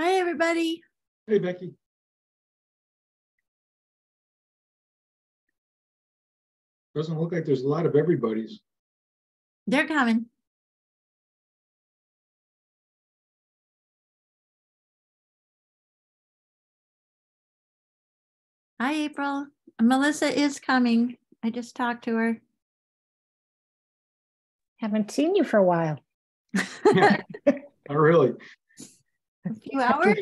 Hi, everybody. Hey, Becky. Doesn't look like there's a lot of everybody's. They're coming. Hi, April. Melissa is coming. I just talked to her. Haven't seen you for a while. Not really. A few hours?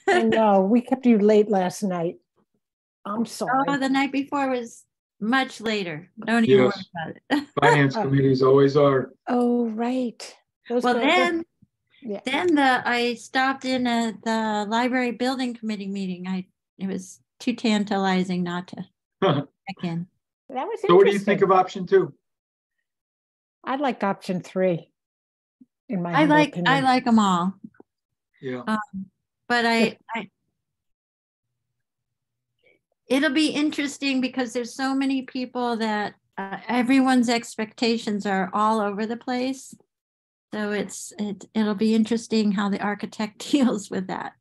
I know. We kept you late last night. I'm sorry. Oh, the night before was much later. Don't even worry about it. Finance committees always are. Oh, right. Well, then I stopped in at the library building committee meeting. It was too tantalizing not to check in. That was So what do you think of option 2? I like option 3. In my I like them all. Yeah. But it'll be interesting because there's so many people that everyone's expectations are all over the place. So it'll be interesting how the architect deals with that.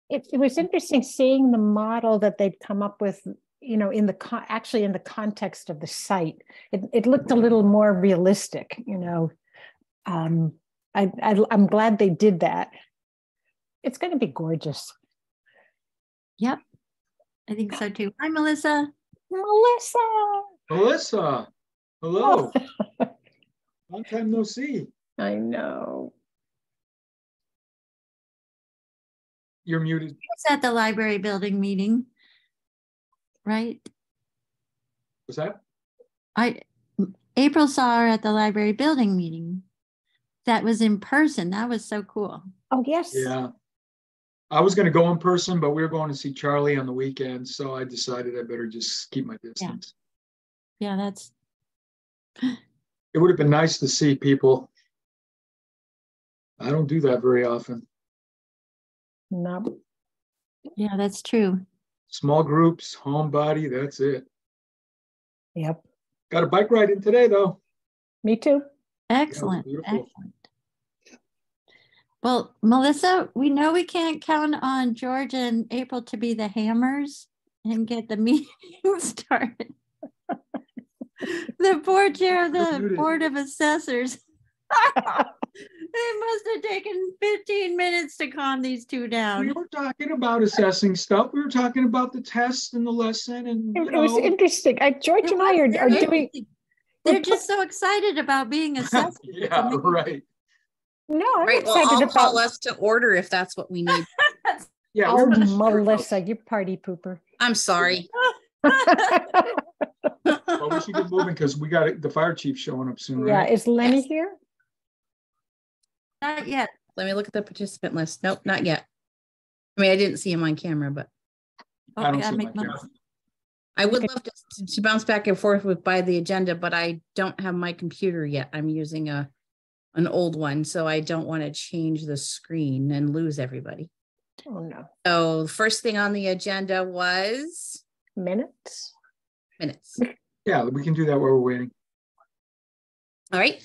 It was interesting seeing the model that they'd come up with, you know, in the context of the site. It looked a little more realistic, you know. I'm glad they did that. It's going to be gorgeous. Yep, I think so too. Hi, Melissa. Melissa, hello. Long time no see. I know. You're muted. He was at the library building meeting, right? Was that? April saw her at the library building meeting. That was in person. That was so cool. Oh, yes. Yeah. I was going to go in person, but we were going to see Charlie on the weekend. So I decided I better just keep my distance. Yeah, that's. It would have been nice to see people. I don't do that very often. No. Yeah, that's true. Small groups, homebody, that's it. Yep. Got a bike ride in today, though. Me too. Excellent. Yeah, excellent. Well, Melissa, we know we can't count on George and April to be the hammers and get the meeting started. The board chair of the Board of Assessors. It must have taken 15 minutes to calm these two down. We were talking about assessing stuff. We were talking about the test and the lesson. And it was interesting. George and I are doing. They're just so excited about being assessed. Yeah, right. No, I'm right. excited Well, I'll about call us to order if that's what we need. Yeah. Oh, Melissa, you party pooper. I'm sorry. Well, we should get moving because we got the fire chief showing up soon. Yeah, right? is Lenny here? Not yet. Let me look at the participant list. Nope, not yet. I mean, I didn't see him on camera, but I don't see my camera. I would love to bounce back and forth by the agenda, but I don't have my computer yet. I'm using an old one, so I don't want to change the screen and lose everybody. Oh no. So the first thing on the agenda was minutes. Yeah, we can do that while we're waiting. All right.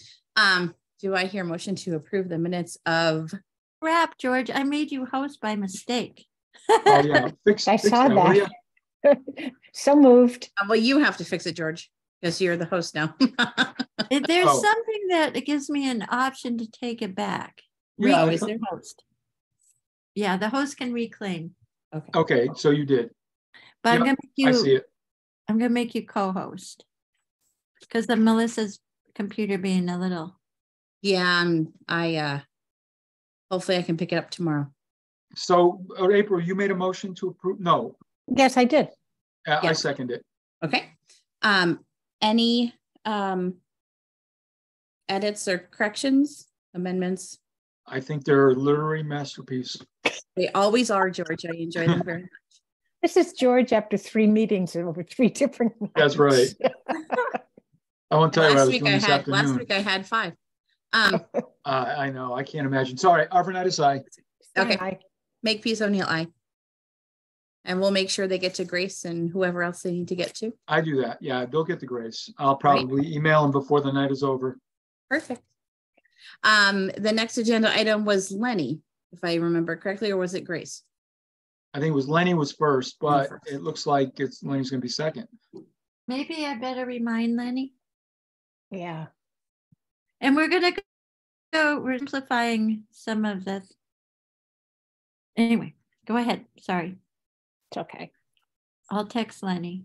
Do I hear a motion to approve the minutes of? Crap, George, I made you host by mistake. Oh yeah, I saw that. So moved. Well, you have to fix it, George, because you're the host now. There's something that gives me an option to take it back. Yeah, is there host? Yeah, the host can reclaim. Okay, so you did. But yep, I'm gonna make you. I see it. I'm gonna make you co-host because of Melissa's computer being a little. Yeah, hopefully I can pick it up tomorrow. So April, you made a motion to approve? No. Yes, I did. I second it. Okay. Any edits or corrections, amendments? I think they're a literary masterpiece. They always are, George. I enjoy them very much. This is George after 3 meetings over 3 different nights. That's right. I won't tell you last week I had 5. I know. I can't imagine. Sorry, Arvanitis, aye. Okay. Aye. Make peace, O'Neill, aye. And we'll make sure they get to Grace and whoever else they need to get to. I do that. Yeah, they'll get to Grace. I'll probably email them before the night is over. Perfect. The next agenda item was Lenny. if I remember correctly, or was it Grace? I think it was Lenny was first, but it looks like Lenny's going to be second. Maybe I better remind Lenny. Yeah. And we're going to go, we're simplifying some of this. Anyway, go ahead. Sorry. It's okay. I'll text Lenny.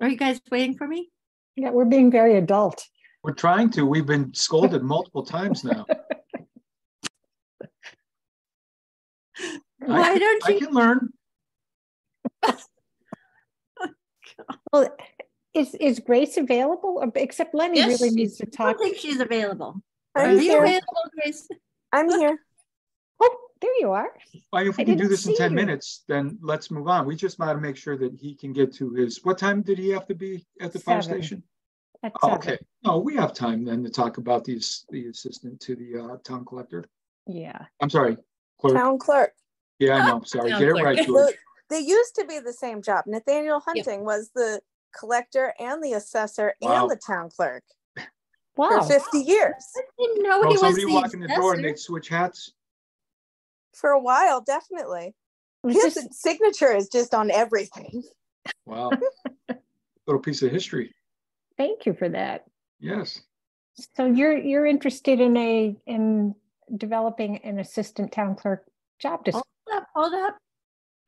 Are you guys waiting for me? Yeah, we're being very adult. We're trying to. We've been scolded multiple times now. Why don't you? I can learn. Well, is Grace available? Or, except Lenny Yes, really needs to I don't talk. think she's available. I'm Are you here. available, Grace? I'm here. Oh, there you are. Well, if we I can do didn't this in see 10 you. minutes, then let's move on. We just got to make sure that he can get to his, what time did he have to be at the fire 7. station? At Oh, 7. okay. No, we have time then to talk about the assistant to the town collector. Yeah. I'm sorry, clerk. Town clerk. Yeah, I know. Sorry. Town Get it clerk. right, George. They used to be the same job. Nathaniel Hunting was the collector and the assessor Wow. and the town clerk Wow. for 50 years. I didn't know Well, he was somebody the walk in the door and assessor. they'd switch hats. For a while, definitely. Was His this- signature is just on everything. Wow. Little piece of history. Thank you for that. Yes. So you're interested in developing an assistant town clerk job description. Hold up.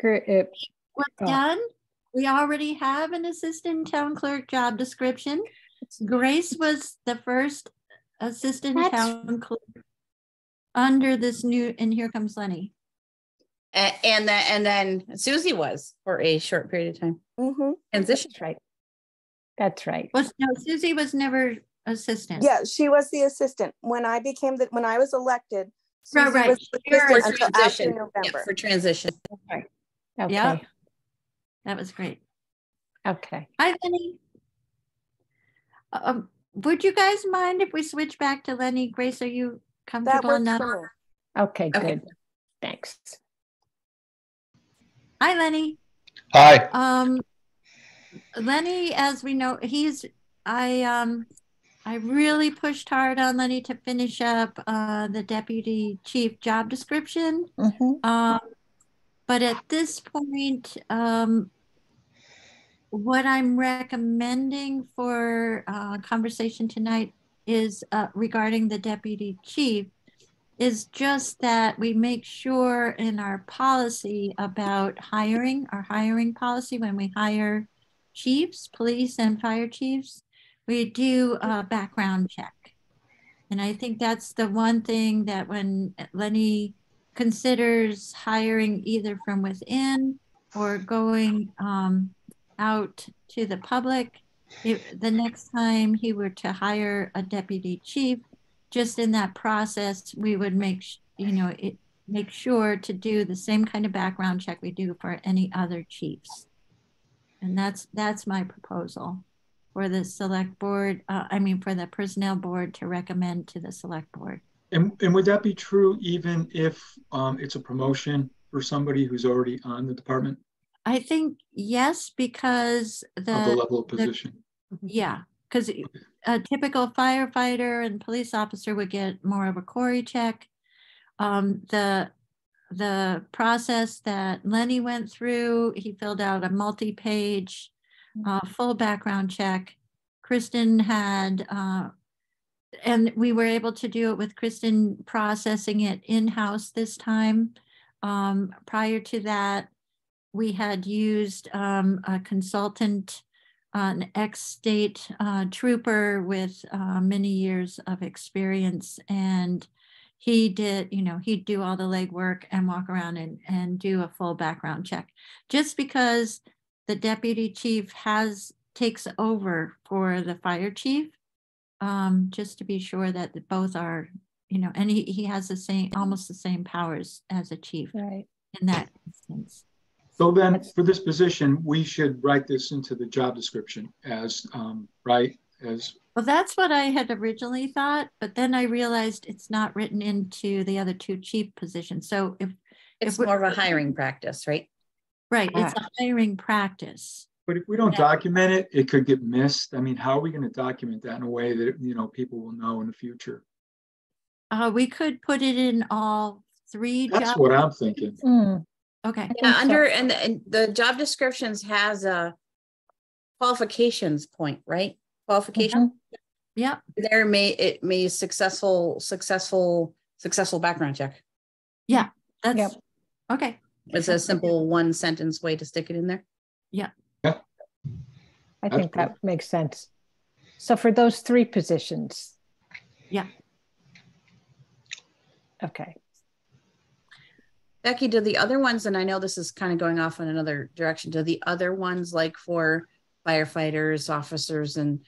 What's done? We already have an assistant town clerk job description. Grace was the first assistant town clerk under this new, and here comes Lenny. And then Susie was for a short period of time. Mm-hmm. Transition. That's right. That's right. No, Susie was never assistant. Yeah, she was the assistant. When I was elected, Susie Right. was the You're assistant right. until after Transition. November. Yeah, for transition. Okay. Okay. Yeah. That was great. Okay. Hi, Lenny. Would you guys mind if we switch back to Lenny? Grace, are you That comfortable works enough? for me. Okay, Okay. good. Thanks. Hi, Lenny. Hi. Lenny, as we know, I really pushed hard on Lenny to finish up the deputy chief job description. Mm-hmm. But at this point, what I'm recommending for conversation tonight is regarding the deputy chief is just that we make sure in our policy about our hiring policy, when we hire chiefs, police and fire chiefs, we do a background check. And I think that's the one thing that when Lenny considers hiring either from within or going out to the public, the next time he were to hire a deputy chief, just in that process, we would make sure to do the same kind of background check we do for any other chiefs. And that's my proposal for the select board, for the personnel board to recommend to the select board. And would that be true even if it's a promotion for somebody who's already on the department? I think yes, because Of the level of position. Because a typical firefighter and police officer would get more of a query check. The process that Lenny went through, he filled out a multi-page full background check. Kristen had, and we were able to do it with Kristen processing it in-house this time. Prior to that, we had used a consultant, an ex-state trooper with many years of experience, and he did, he'd do all the legwork and walk around and do a full background check. Just because the deputy chief takes over for the fire chief, just to be sure that both are, and he has almost the same powers as a chief Right. in that instance. So then for this position, we should write this into the job description as, right, as Well, that's what I had originally thought, but then I realized it's not written into the other two chief positions. So It's we- more of a hiring practice, right? right, it's a hiring practice. But if we don't Yeah. document it, it could get missed. I mean, how are we going to document that in a way that, you know, people will know in the future? We could put it in all three That's jobs. what I'm thinking. Okay. Yeah, think so. and the job descriptions has a qualifications point, right? Qualification. Yeah. There may successful background check. Yeah. That's Yep. okay. It's a simple one sentence way to stick it in there. Yeah. Yeah. I think that makes sense. So for those three positions. Yeah. Okay. Becky, do the other ones, and I know this is kind of going off in another direction, do the other ones like for firefighters, officers, and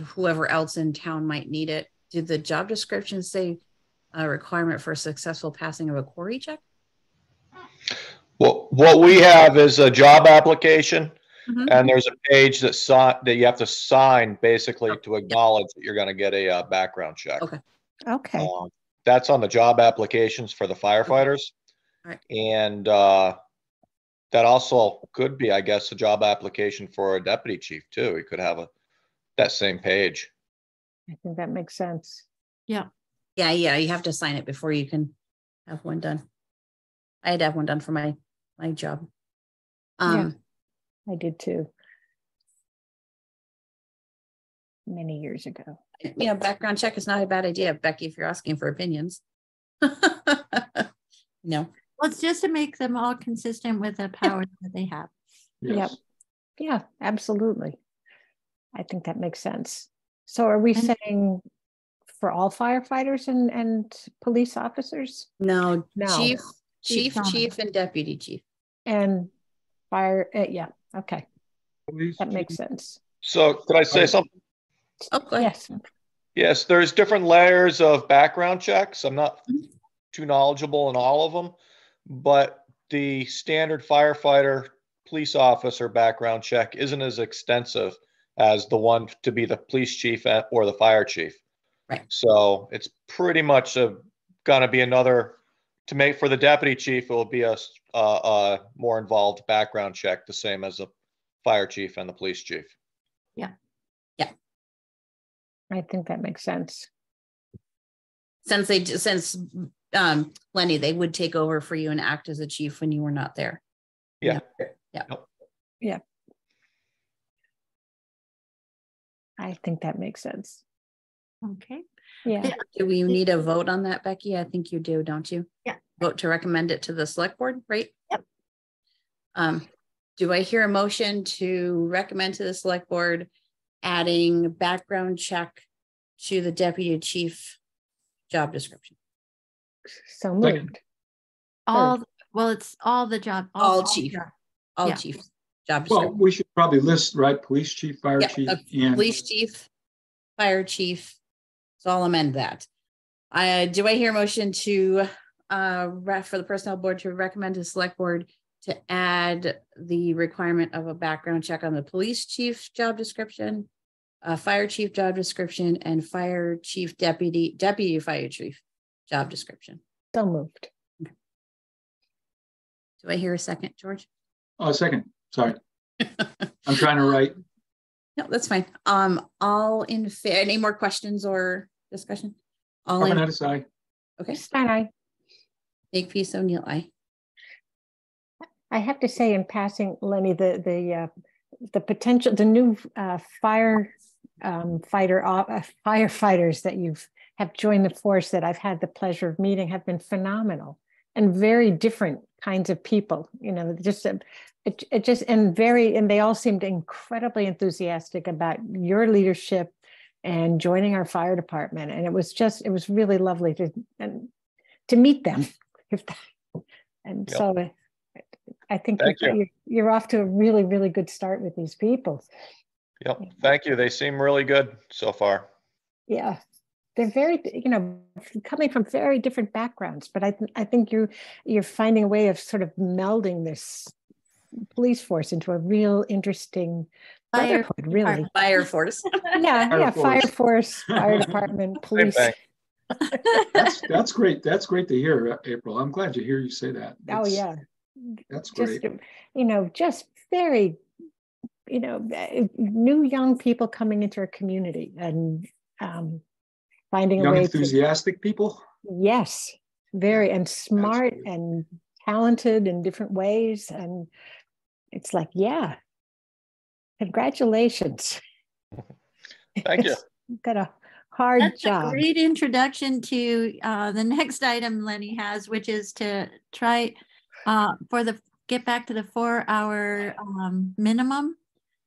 whoever else in town might need it, do the job descriptions say a requirement for successful passing of a query check? Well, what we have is a job application, Mhm. and there's a page that you have to sign basically to acknowledge that you're going to get a background check. Okay. Okay. That's on the job applications for the firefighters. Right. And that also could be, I guess, a job application for a deputy chief too. We could have that same page. I think that makes sense. Yeah. Yeah, you have to sign it before you can have one done. I had to have one done for my job. Yeah. I did too. Many years ago. Background check is not a bad idea, Becky, if you're asking for opinions. No. Well, it's just to make them all consistent with the powers that they have. Yes. Yep. Yeah, absolutely. I think that makes sense. So are we saying for all firefighters and police officers No, No. chief, and deputy chief. and fire? Yeah. Okay. Police That makes chief. sense. So could I say something? Oh, go ahead. Yes. Yes, there's different layers of background checks. I'm not too knowledgeable in all of them, but the standard firefighter police officer background check isn't as extensive as the one to be the police chief or the fire chief. Right. So it's pretty much gonna be another, to make for the deputy chief, it will be a more involved background check, the same as the fire chief and the police chief. I think that makes sense. Since Lenny, they would take over for you and act as a chief when you were not there. Yeah. Yeah. I think that makes sense. Okay. Yeah. Do we need a vote on that, Becky? I think you do, don't you? Yeah. Vote to recommend it to the select board, right? Yep. Do I hear a motion to recommend to the select board adding background check to the deputy chief job description? So moved. It's all the job. All chief. Yeah. All Yeah. chief job Well, description. we should probably list, right? Police chief, fire Yeah, chief, a police chief, fire chief. So I'll amend that. Do I hear a motion to for the personnel board to recommend to the select board to add the requirement of a background check on the police chief job description, fire chief job description, and fire chief deputy fire chief job description? So moved. Do I hear a second, George? Oh, second. Sorry. I'm trying to write. No, that's fine. All in favor. Any more questions or discussion? All in. Department head aside. Okay. Stein, Makepeace, O'Neill, aye. I have to say in passing, Lenny, the potential, the new firefighters that have joined the force that I've had the pleasure of meeting have been phenomenal and very different kinds of people. And they all seemed incredibly enthusiastic about your leadership and joining our fire department. And it was really lovely to meet them. And Yep. so I think Thank you. you're off to a really, really good start with these people. Yep. Thank you. They seem really good so far. Yeah. They're very, coming from very different backgrounds, but I think you're finding a way of sort of melding this police force into a real interesting Fire brotherhood, really. department. Fire force. Yeah, Fire fire force, fire department, Same police. thing. That's great. That's great to hear, April. I'm glad to hear you say that. Oh, It's- yeah. That's Just, great. just very, new young people coming into our community and finding a Young, way to, enthusiastic people. yes, very, and smart Absolutely. and talented in different ways. And it's like, yeah, congratulations. Thank you. You've got a hard That's job. a great introduction to the next item Lenny has, which is to try get back to the 4-hour minimum.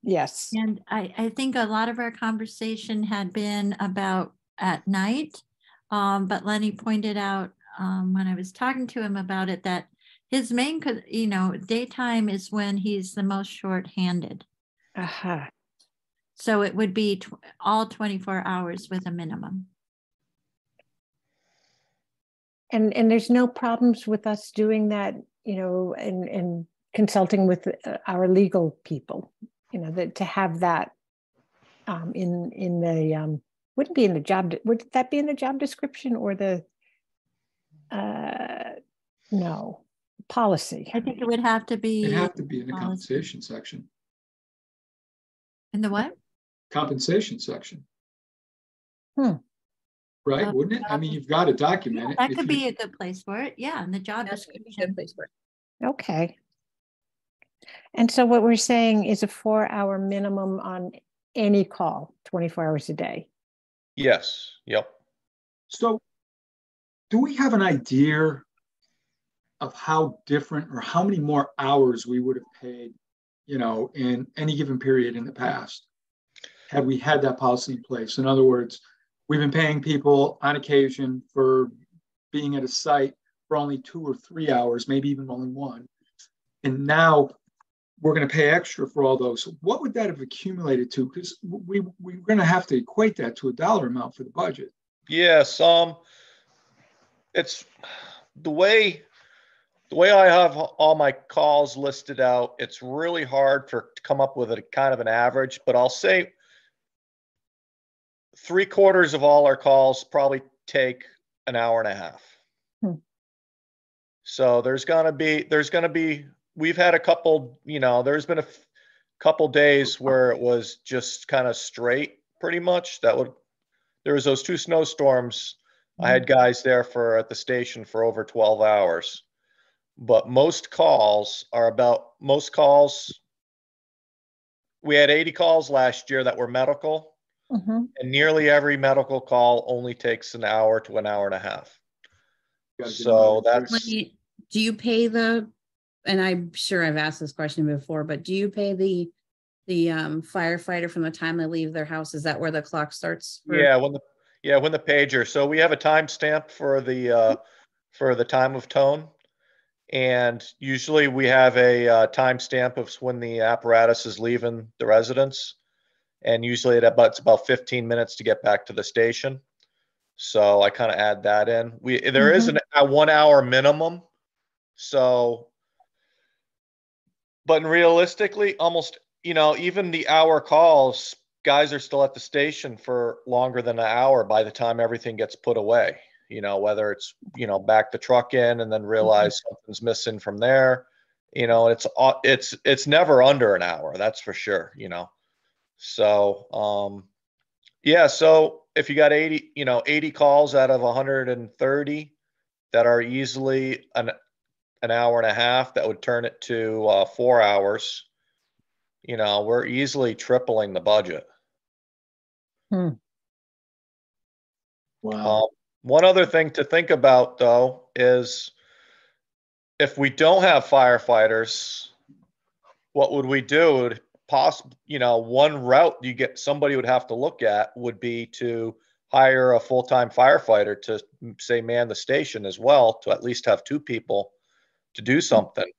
Yes. And I think a lot of our conversation had been about at night, but Lenny pointed out when I was talking to him about it that his main, daytime is when he's the most short-handed. Uh-huh. So it would be all 24 hours with a minimum. And there's no problems with us doing that, and consulting with our legal people, that to have that in the wouldn't be in the job. Would that be in the job description or the no policy? I think it would have to be. It'd have to be in the policy. compensation section. In the what? Compensation section. Hmm. Right, wouldn't it? I mean, you've got to document it. That If could you- be a good place for it. Yeah, in the job That's a good description. place for it. Okay. And so what we're saying is a 4-hour minimum on any call, 24 hours a day. Yes. Yep. So do we have an idea of how different or how many more hours we would have paid, in any given period in the past, had we had that policy in place? In other words, we've been paying people on occasion for being at a site for only 2 or 3 hours, maybe even only 1. And now we're going to pay extra for all those. What would that have accumulated to? Because we're going to have to equate that to a dollar amount for the budget. Yes. It's the way I have all my calls listed out. It's really hard to come up with a kind of an average, but I'll say 3/4 of all our calls probably take an hour and a half. So there's gonna be, we've had a couple, there's been a couple days where it was just kind of straight, pretty much. There was those 2 snowstorms. I had guys there at the station for over 12 hours. But most calls, we had 80 calls last year that were medical, Mm-hmm. and nearly every medical call only takes an hour to an hour and a half. Gotta get So them out of that's, here. Do you pay and I'm sure I've asked this question before, but do you pay the firefighter from the time they leave their house? Is that where the clock starts? when the pager. So we have a timestamp for the time of tone. And usually we have a timestamp of when the apparatus is leaving the residence. And usually it's about 15 minutes to get back to the station. So I kind of add that in. There is a 1 hour minimum. So, but realistically, almost, even the hour calls, guys are still at the station for longer than an hour by the time everything gets put away. Whether it's, back the truck in and then realize something's missing from there, it's never under an hour. That's for sure. So, so if you got 80 calls out of 130 that are easily an hour and a half, that would turn it to 4 hours. We're easily tripling the budget. Wow. One other thing to think about, though, is if we don't have firefighters, what would we do? One route somebody would have to look at would be to hire a full-time firefighter to, say, man the station as well, to at least have 2 people to do something.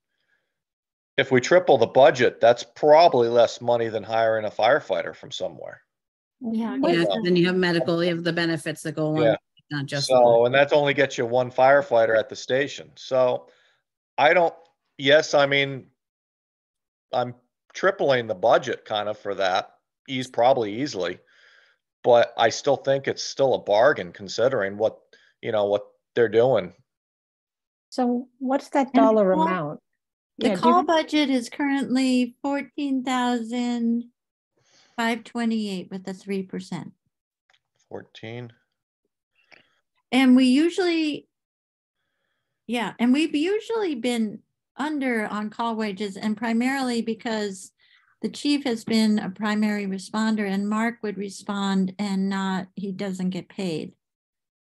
If we triple the budget, that's probably less money than hiring a firefighter from somewhere. Yeah. Yeah, then you have medical, you have the benefits that go along. Yeah. with it, not just So, and that's only gets you 1 firefighter at the station. So I mean, I'm tripling the budget kind of for that, probably easily. But I still think it's still a bargain considering what they're doing. So what's that And dollar call- amount? The Yeah, do call you- budget is currently 14,528 with a 3%. 14. And we've usually been under on call wages, and primarily because the chief has been a primary responder and Mark would respond and he doesn't get paid.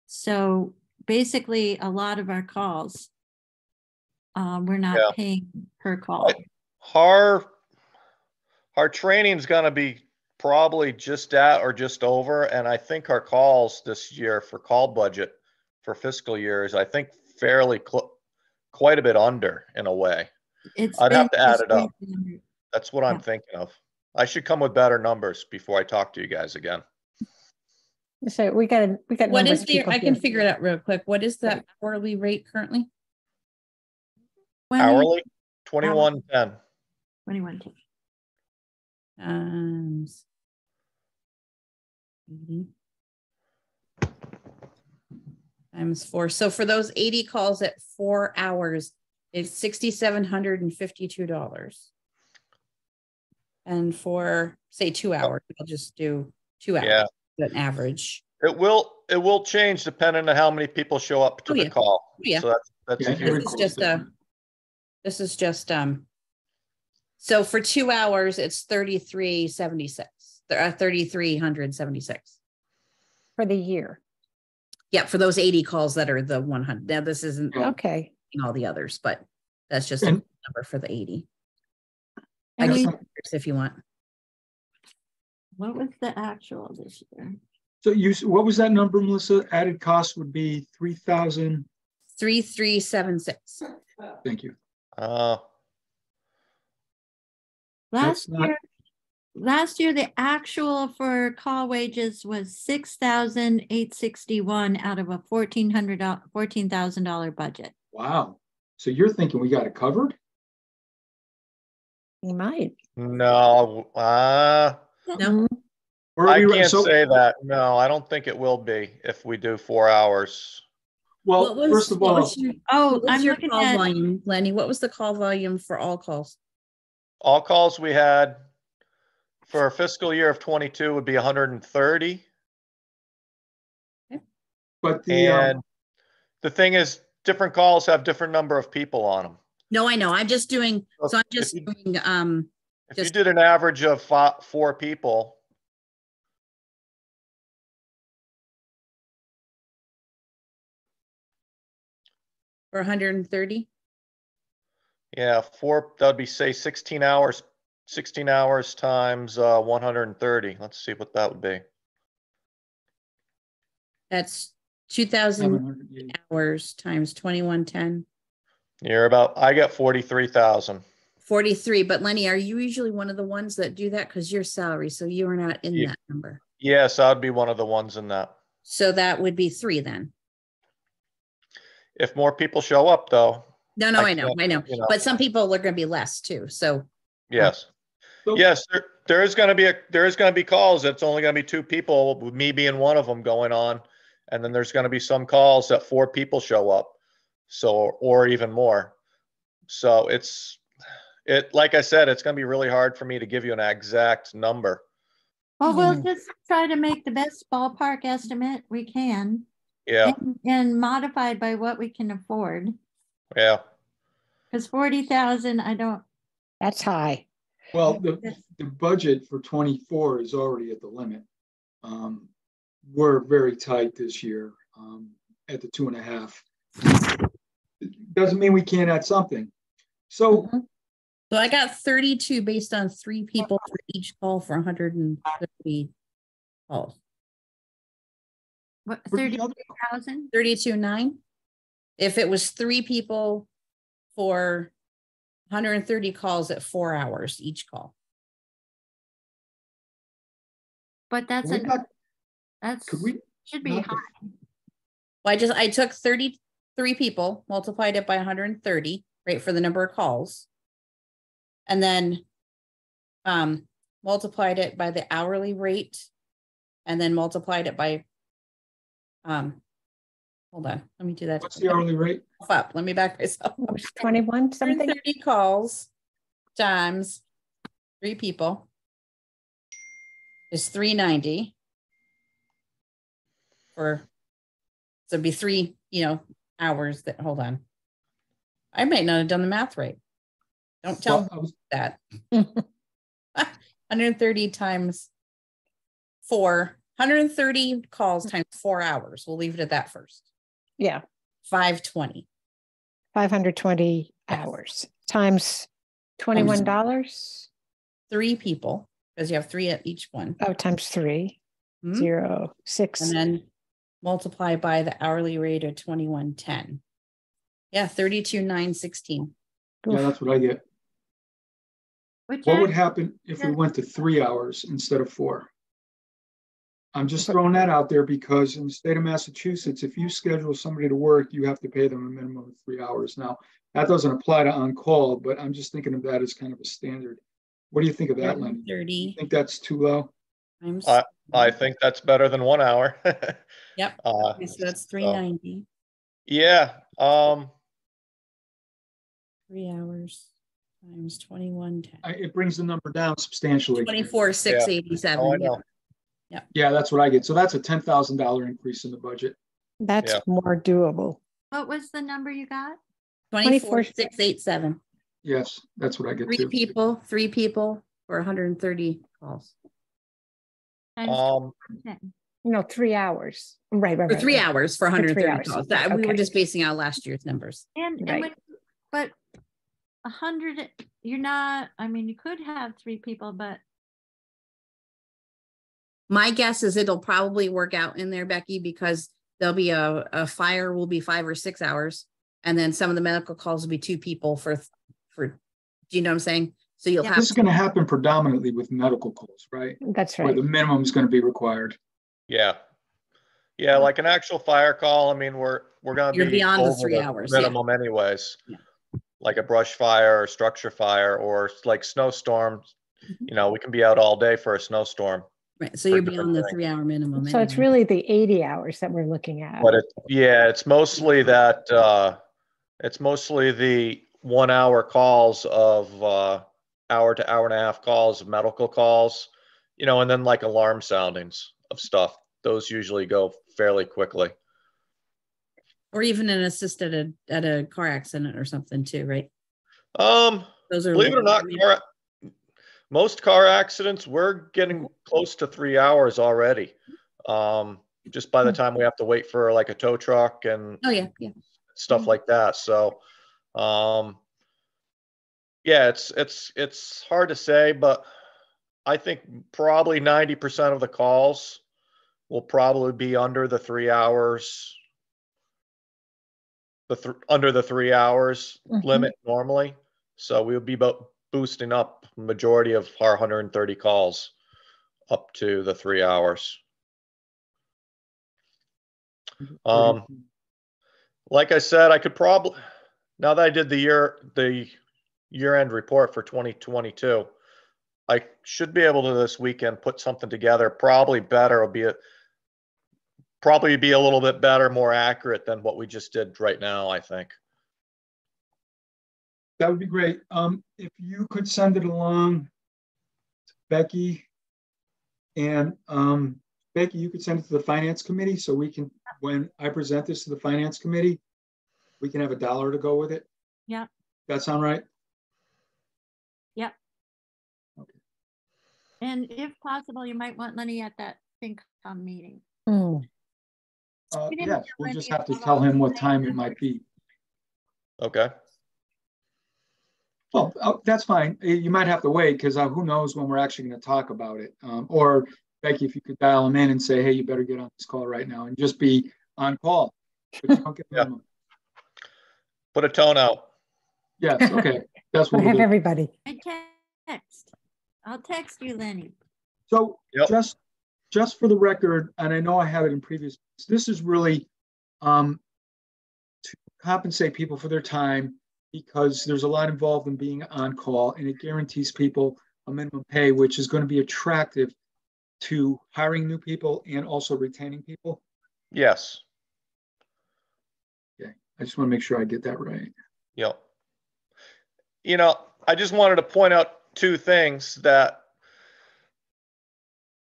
So basically a lot of our calls, we're not paying per call. Our training's gonna be probably just at or just over, and I think our calls this year for call budget for fiscal years, I think fairly quite a bit under in a way. I'd have to add it up. That's what I'm thinking of. I should come with better numbers before I talk to you guys again. So we got What numbers, is the, people I can here. figure it out real quick. What is the hourly rate currently? Hourly, 21.10. 21. Times 80 times 4. So for those 80 calls at 4 hours, it's $6,752. And for say 2 hours, I'll just do 2 hours, an average. It will change depending on how many people show up to the call. Yeah. So that's This is just so for 2 hours it's $3,376. 3,376 for the year. Yeah, for those 80 calls that are the 100. Now this isn't Okay. all the others, but that's just a number for the 80. And If you want. What was the actual this year? So what was that number, Melissa? Added cost would be 3,000. 3,376. Thank you. Last year, the actual for call wages was $6,861 out of a $14,000 budget. Wow. So you're thinking we got it covered? You might. No. No. I can't say that. No, I don't think it will be if we do 4 hours. Well, first of all, I'm your looking call at volume, Lenny. What was the call volume for all calls? All calls we had for a fiscal year of 22 would be 130. Okay. But the thing is, different calls have different number of people on them. No, I know. I'm just doing. So I'm just if doing. If you did an average of 4 people. For 130. Yeah, that would be say 16 hours. 16 hours times 130. Let's see what that would be. That's 2,000 hours times 2110. I got 43,000. 43. But Lenny, are you usually one of the ones that do that? Because you're salary, so you are not in that number. Yes, I'd be one of the ones in that. So that would be 3 then. If more people show up, though. No, I know. But some people are going to be less too. So yes, there is going to be calls. That's only going to be 2 people, with me being one of them going on, and then there's going to be some calls that 4 people show up, or even more. So like I said, it's going to be really hard for me to give you an exact number. Well, we'll just try to make the best ballpark estimate we can. Yeah. And modified by what we can afford. Yeah. Because 40,000, That's high. Well, the budget for 24 is already at the limit. We're very tight this year at the 2.5. It doesn't mean we can't add something. So I got 32 based on 3 people for each call for 130 calls. What, 32,000? 32.9. If it was 3 people for 130 calls at 4 hours each call. But should be high. Well, I took 33 people, multiplied it by 130, right, for the number of calls. And then multiplied it by the hourly rate, and then multiplied it by, hold on, let me do that. What's the hourly rate? Up. Let me back myself. 21 something. 30 calls times 3 people is $3.90 for, so it'd be 3, hours that, hold on. I might not have done the math right. Don't tell me that. 130 times 4, 130 calls times 4 hours. We'll leave it at that first. Yeah. 520. 520 hours times $21. 3 people, because you have 3 at each one. Oh, times 3. Hmm? 0, 6. And then multiply by the hourly rate of 21.10. Yeah, 32,916. Yeah, that's what I get. What would happen if we went to 3 hours instead of 4? I'm just throwing that out there because in the state of Massachusetts, if you schedule somebody to work, you have to pay them a minimum of 3 hours. Now, that doesn't apply to on-call, but I'm just thinking of that as kind of a standard. What do you think of that, Lenny? 30. You think that's too low? I think that's better than 1 hour. Yep. Okay, so that's 390. Yeah. 3 hours times 21.10. It brings the number down substantially. 24,687. Oh, I know. Yeah, that's what I get. So that's a $10,000 increase in the budget. That's more doable. What was the number you got? 24,687. Yes, that's what I get 3 too. people for 130 calls. No, 3 hours. Right. For 3 hours for 130 hours. calls. That, we were just basing out last year's numbers. But 100, you're not, I mean, you could have 3 people, but. My guess is it'll probably work out in there, Becky, because there'll be a fire will be 5 or 6 hours. And then some of the medical calls will be 2 people for, do you know what I'm saying? So you'll have. This is going to happen predominantly with medical calls, right? That's right. Where the minimum is going to be required. Yeah. Yeah, like an actual fire call. I mean, we're going to be beyond the over 3 hours minimum anyways. Yeah. Like a brush fire or structure fire or like snowstorms. We can be out all day for a snowstorm. Right. So you're beyond the 3 hour minimum. So it's really the 80 hours that we're looking at. But it's mostly that it's mostly the 1 hour calls of hour to hour and a half calls of medical calls, and then like alarm soundings of stuff. Those usually go fairly quickly. Or even an assist at a car accident or something too, right? Those are, believe it or not, most car accidents, we're getting close to 3 hours already. Just by the time we have to wait for like a tow truck and stuff like that. So, it's hard to say, but I think probably 90% of the calls will probably be under the 3 hours. Under the 3 hours limit normally. So we'll be boosting up majority of our 130 calls up to the 3 hours. Like I said, I could probably, now that I did the year-end report for 2022, I should be able to this weekend put something together. Probably be a little bit better, more accurate than what we just did right now, I think. That would be great. If you could send it along to Becky, and Becky, you could send it to the finance committee so we can, when I present this to the finance committee, we can have $1 to go with it. Yeah. That sound right? Yep. Okay. And if possible, you might want Lenny at that FinCom meeting. Yes, we'll just have to tell him what time it might be. Okay. Well, that's fine. You might have to wait because who knows when we're actually going to talk about it. Or Becky, if you could dial him in and say, hey, you better get on this call right now and just be on call. But you don't get Put a tone out. Yes, okay. That's what we'll have everybody. I'll text you, Lenny. So just for the record, and I know I have it in previous, this is really to compensate people for their time because there's a lot involved in being on call and it guarantees people a minimum pay, which is going to be attractive to hiring new people and also retaining people? Yes. Okay, I just want to make sure I get that right. Yep. You know, I just wanted to point out two things that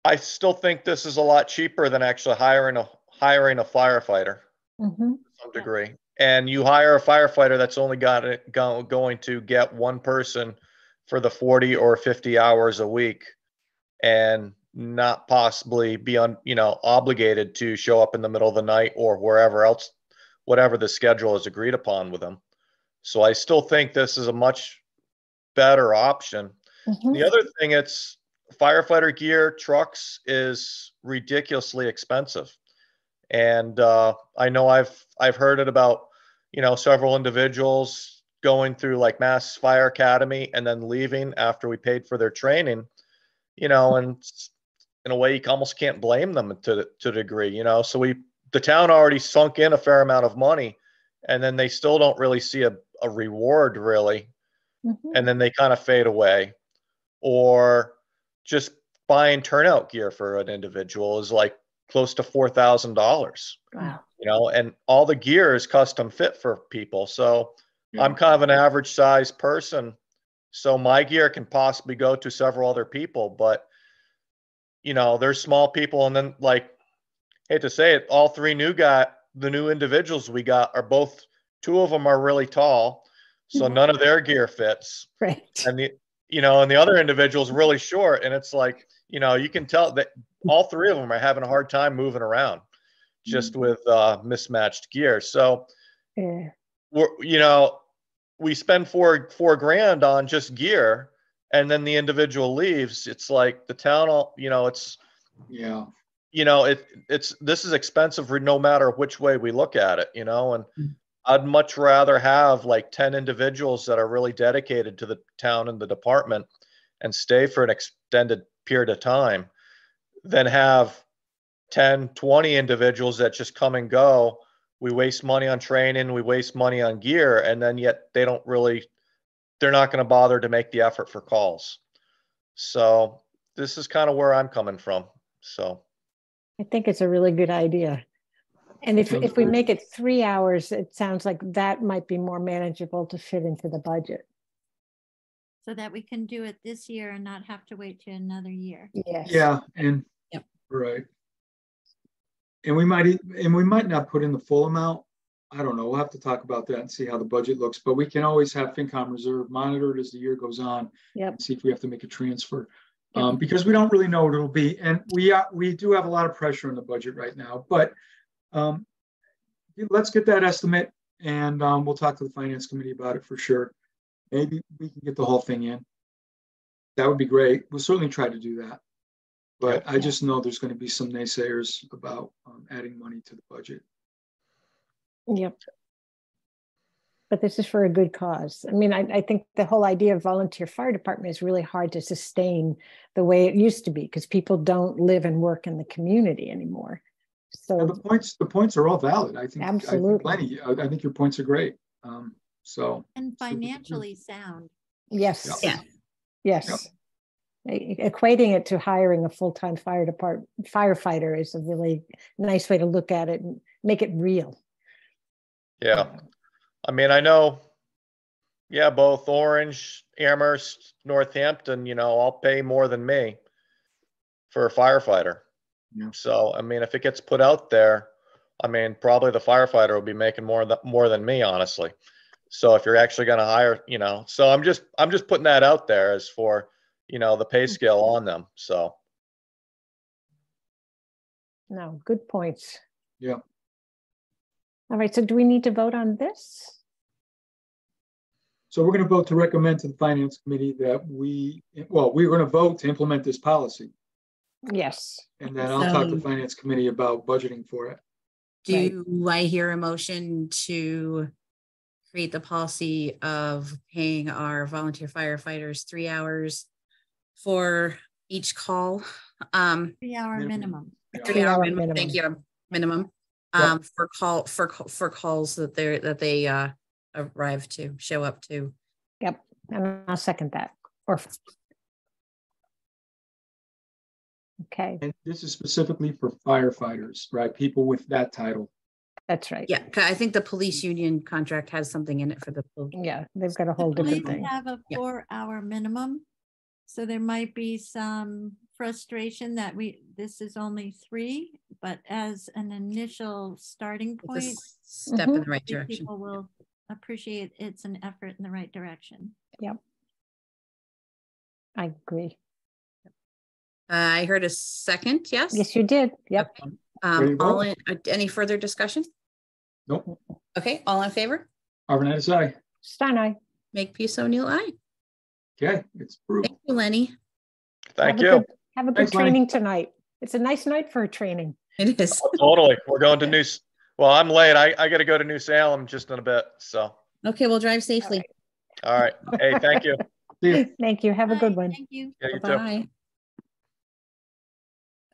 I still think this is a lot cheaper than actually hiring a firefighter to some degree. And you hire a firefighter that's only going to get one person for the 40 or 50 hours a week and not possibly be obligated to show up in the middle of the night or wherever else, whatever the schedule is agreed upon with them. So I still think this is a much better option. The other thing, it's firefighter gear, trucks is ridiculously expensive. And I know I've heard it about, several individuals going through like Mass Fire Academy and then leaving after we paid for their training, and in a way you almost can't blame them to a degree, so the town already sunk in a fair amount of money and then they still don't really see a reward really. And then they kind of fade away. Or just buying turnout gear for an individual is like close to $4,000. Wow. And all the gear is custom fit for people. So I'm kind of an average size person. So my gear can possibly go to several other people, but there's small people. And then hate to say it, all the new individuals we got are both, two of them are really tall. So none of their gear fits. Right. And and the other individual's really short. And it's like, you can tell that all three of them are having a hard time moving around just with mismatched gear. So, we spend four grand on just gear and then the individual leaves. It's like the town, this is expensive no matter which way we look at it, and I'd much rather have like 10 individuals that are really dedicated to the town and the department and stay for an extended period of time than have 10, 20 individuals that just come and go. We waste money on training, we waste money on gear, and then yet they're not going to bother to make the effort for calls. So this is kind of where I'm coming from. So I think it's a really good idea. And if we make it 3 hours, it sounds like that might be more manageable to fit into the budget. So that we can do it this year and not have to wait till another year. Yes. Yeah, and right. And we might not put in the full amount. I don't know. We'll have to talk about that and see how the budget looks. But we can always have FinCom reserve monitored as the year goes on. And see if we have to make a transfer. Because we don't really know what it'll be. And we do have a lot of pressure on the budget right now. But let's get that estimate and we'll talk to the finance committee about it for sure. Maybe we can get the whole thing in. That would be great. We'll certainly try to do that. But I just know there's going to be some naysayers about adding money to the budget. Yep. But this is for a good cause. I mean, I think the whole idea of volunteer fire department is really hard to sustain the way it used to be because people don't live and work in the community anymore. So the points are all valid. I think absolutely. I think your points are great. And financially sound. Yes. Yeah. Yes. Yep. Equating it to hiring a full-time firefighter is a really nice way to look at it and make it real. Yeah. I mean, I know, both Orange, Amherst, Northampton, all pay more than me for a firefighter. Yeah. So, I mean, if it gets put out there, I mean, probably the firefighter will be making more than me, honestly. So if you're actually going to hire, so I'm just putting that out there as for, the pay scale on them. So. No, good points. Yeah. All right. So do we need to vote on this? So we're going to vote to recommend to the finance committee that we're going to vote to implement this policy. Yes. And then I'll talk to the finance committee about budgeting for it. Do I hear a motion to create the policy of paying our volunteer firefighters 3 hours for each call? 3 hour minimum. 3 hour minimum. Thank you. Minimum. For calls that they arrive to show up to. Yep. And I'll second that. Or Okay, And this is specifically for firefighters, right? People with that title. that's right. Yeah, I think the police union contract has something in it for the police. Yeah, they've got a The whole different police thing. have a Yeah. 4-hour minimum. So there might be some frustration that this is only 3, but as an initial starting It's a point, step in the Mhm. right I think direction. people will appreciate it's an effort in the right direction. I agree. I heard a second, yes? Yes, you did. Yep. Okay. Ready to All vote? in, any further discussion? Nope. Okay, all in favor? Arvanitis, aye. Stein, aye. Make peace, O'Neill, aye. Okay, it's approved. Thank you, Lenny. Thank Have a you. good, have a good Thanks, Lenny. training tonight. It's a nice night for a training. It is. Totally. We're going to well, I'm late. I got to go to New Salem just in a bit. So, Okay, we'll drive safely. all right. Hey, thank you. See you. Thank you. Have a Bye, good one. Thank you. Yeah, you too. Bye.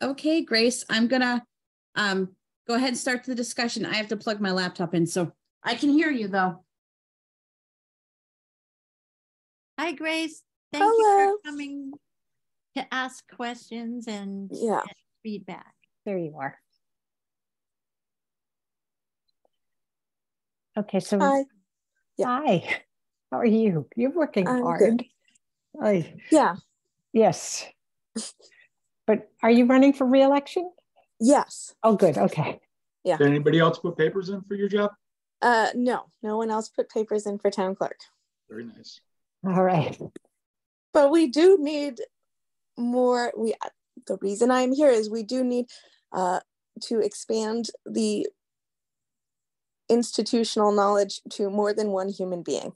Okay, Grace, I'm gonna go ahead and start the discussion. I have to plug my laptop in, so I can hear you though. Hi, Grace. Thank you Hello. for coming to ask questions and Yeah. get feedback. There you are. Okay, so Hi. Yeah. hi. How are you? You're working I'm hard. good. Yeah. Yes. But are you running for re-election? Yes. Oh, good. Okay. Did anybody else put papers in for your job? No one else put papers in for town clerk. Very nice. All right. But we do need more. The reason I'm here is we do need to expand the institutional knowledge to more than one human being.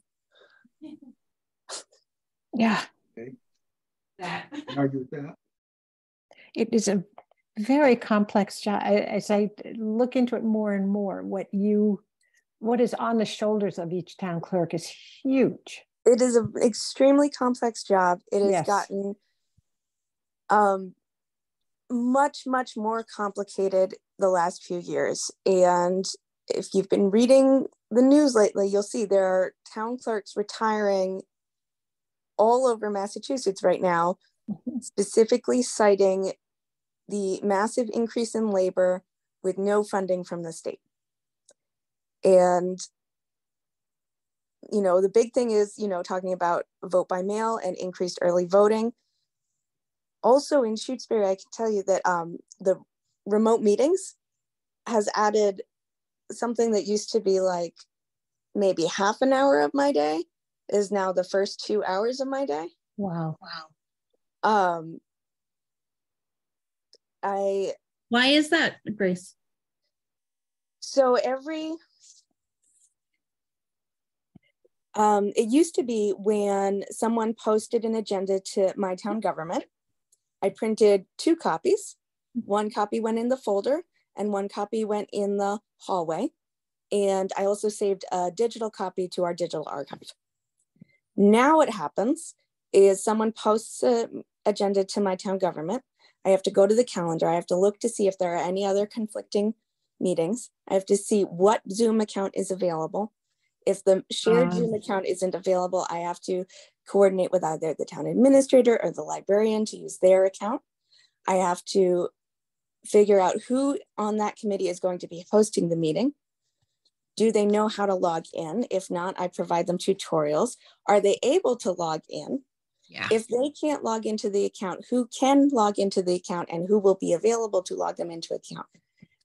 Yeah. Okay. Can argue with that. It is a very complex job. As I look into it more and more, what is on the shoulders of each town clerk is huge. It is an extremely complex job. It has Yes. gotten much more complicated the last few years. And if you've been reading the news lately, you'll see there are town clerks retiring all over Massachusetts right now, specifically citing the massive increase in labor with no funding from the state. And, the big thing is, talking about vote by mail and increased early voting. Also in Shutesbury, I can tell you that the remote meetings has added something that used to be like maybe half an hour of my day is now the first 2 hours of my day. Wow. Why is that, Grace? So it used to be when someone posted an agenda to my town government, I printed 2 copies. One copy went in the folder and one copy went in the hallway. And I also saved a digital copy to our digital archive. Now what happens is someone posts an agenda to my town government. I have to go to the calendar. I have to look to see if there are any other conflicting meetings. I have to see what Zoom account is available. If the shared Zoom account isn't available, I have to coordinate with either the town administrator or the librarian to use their account. I have to figure out who on that committee is going to be hosting the meeting. Do they know how to log in? If not, I provide them tutorials. Are they able to log in? Yeah. If they can't log into the account, who can log into the account and who will be available to log them into account?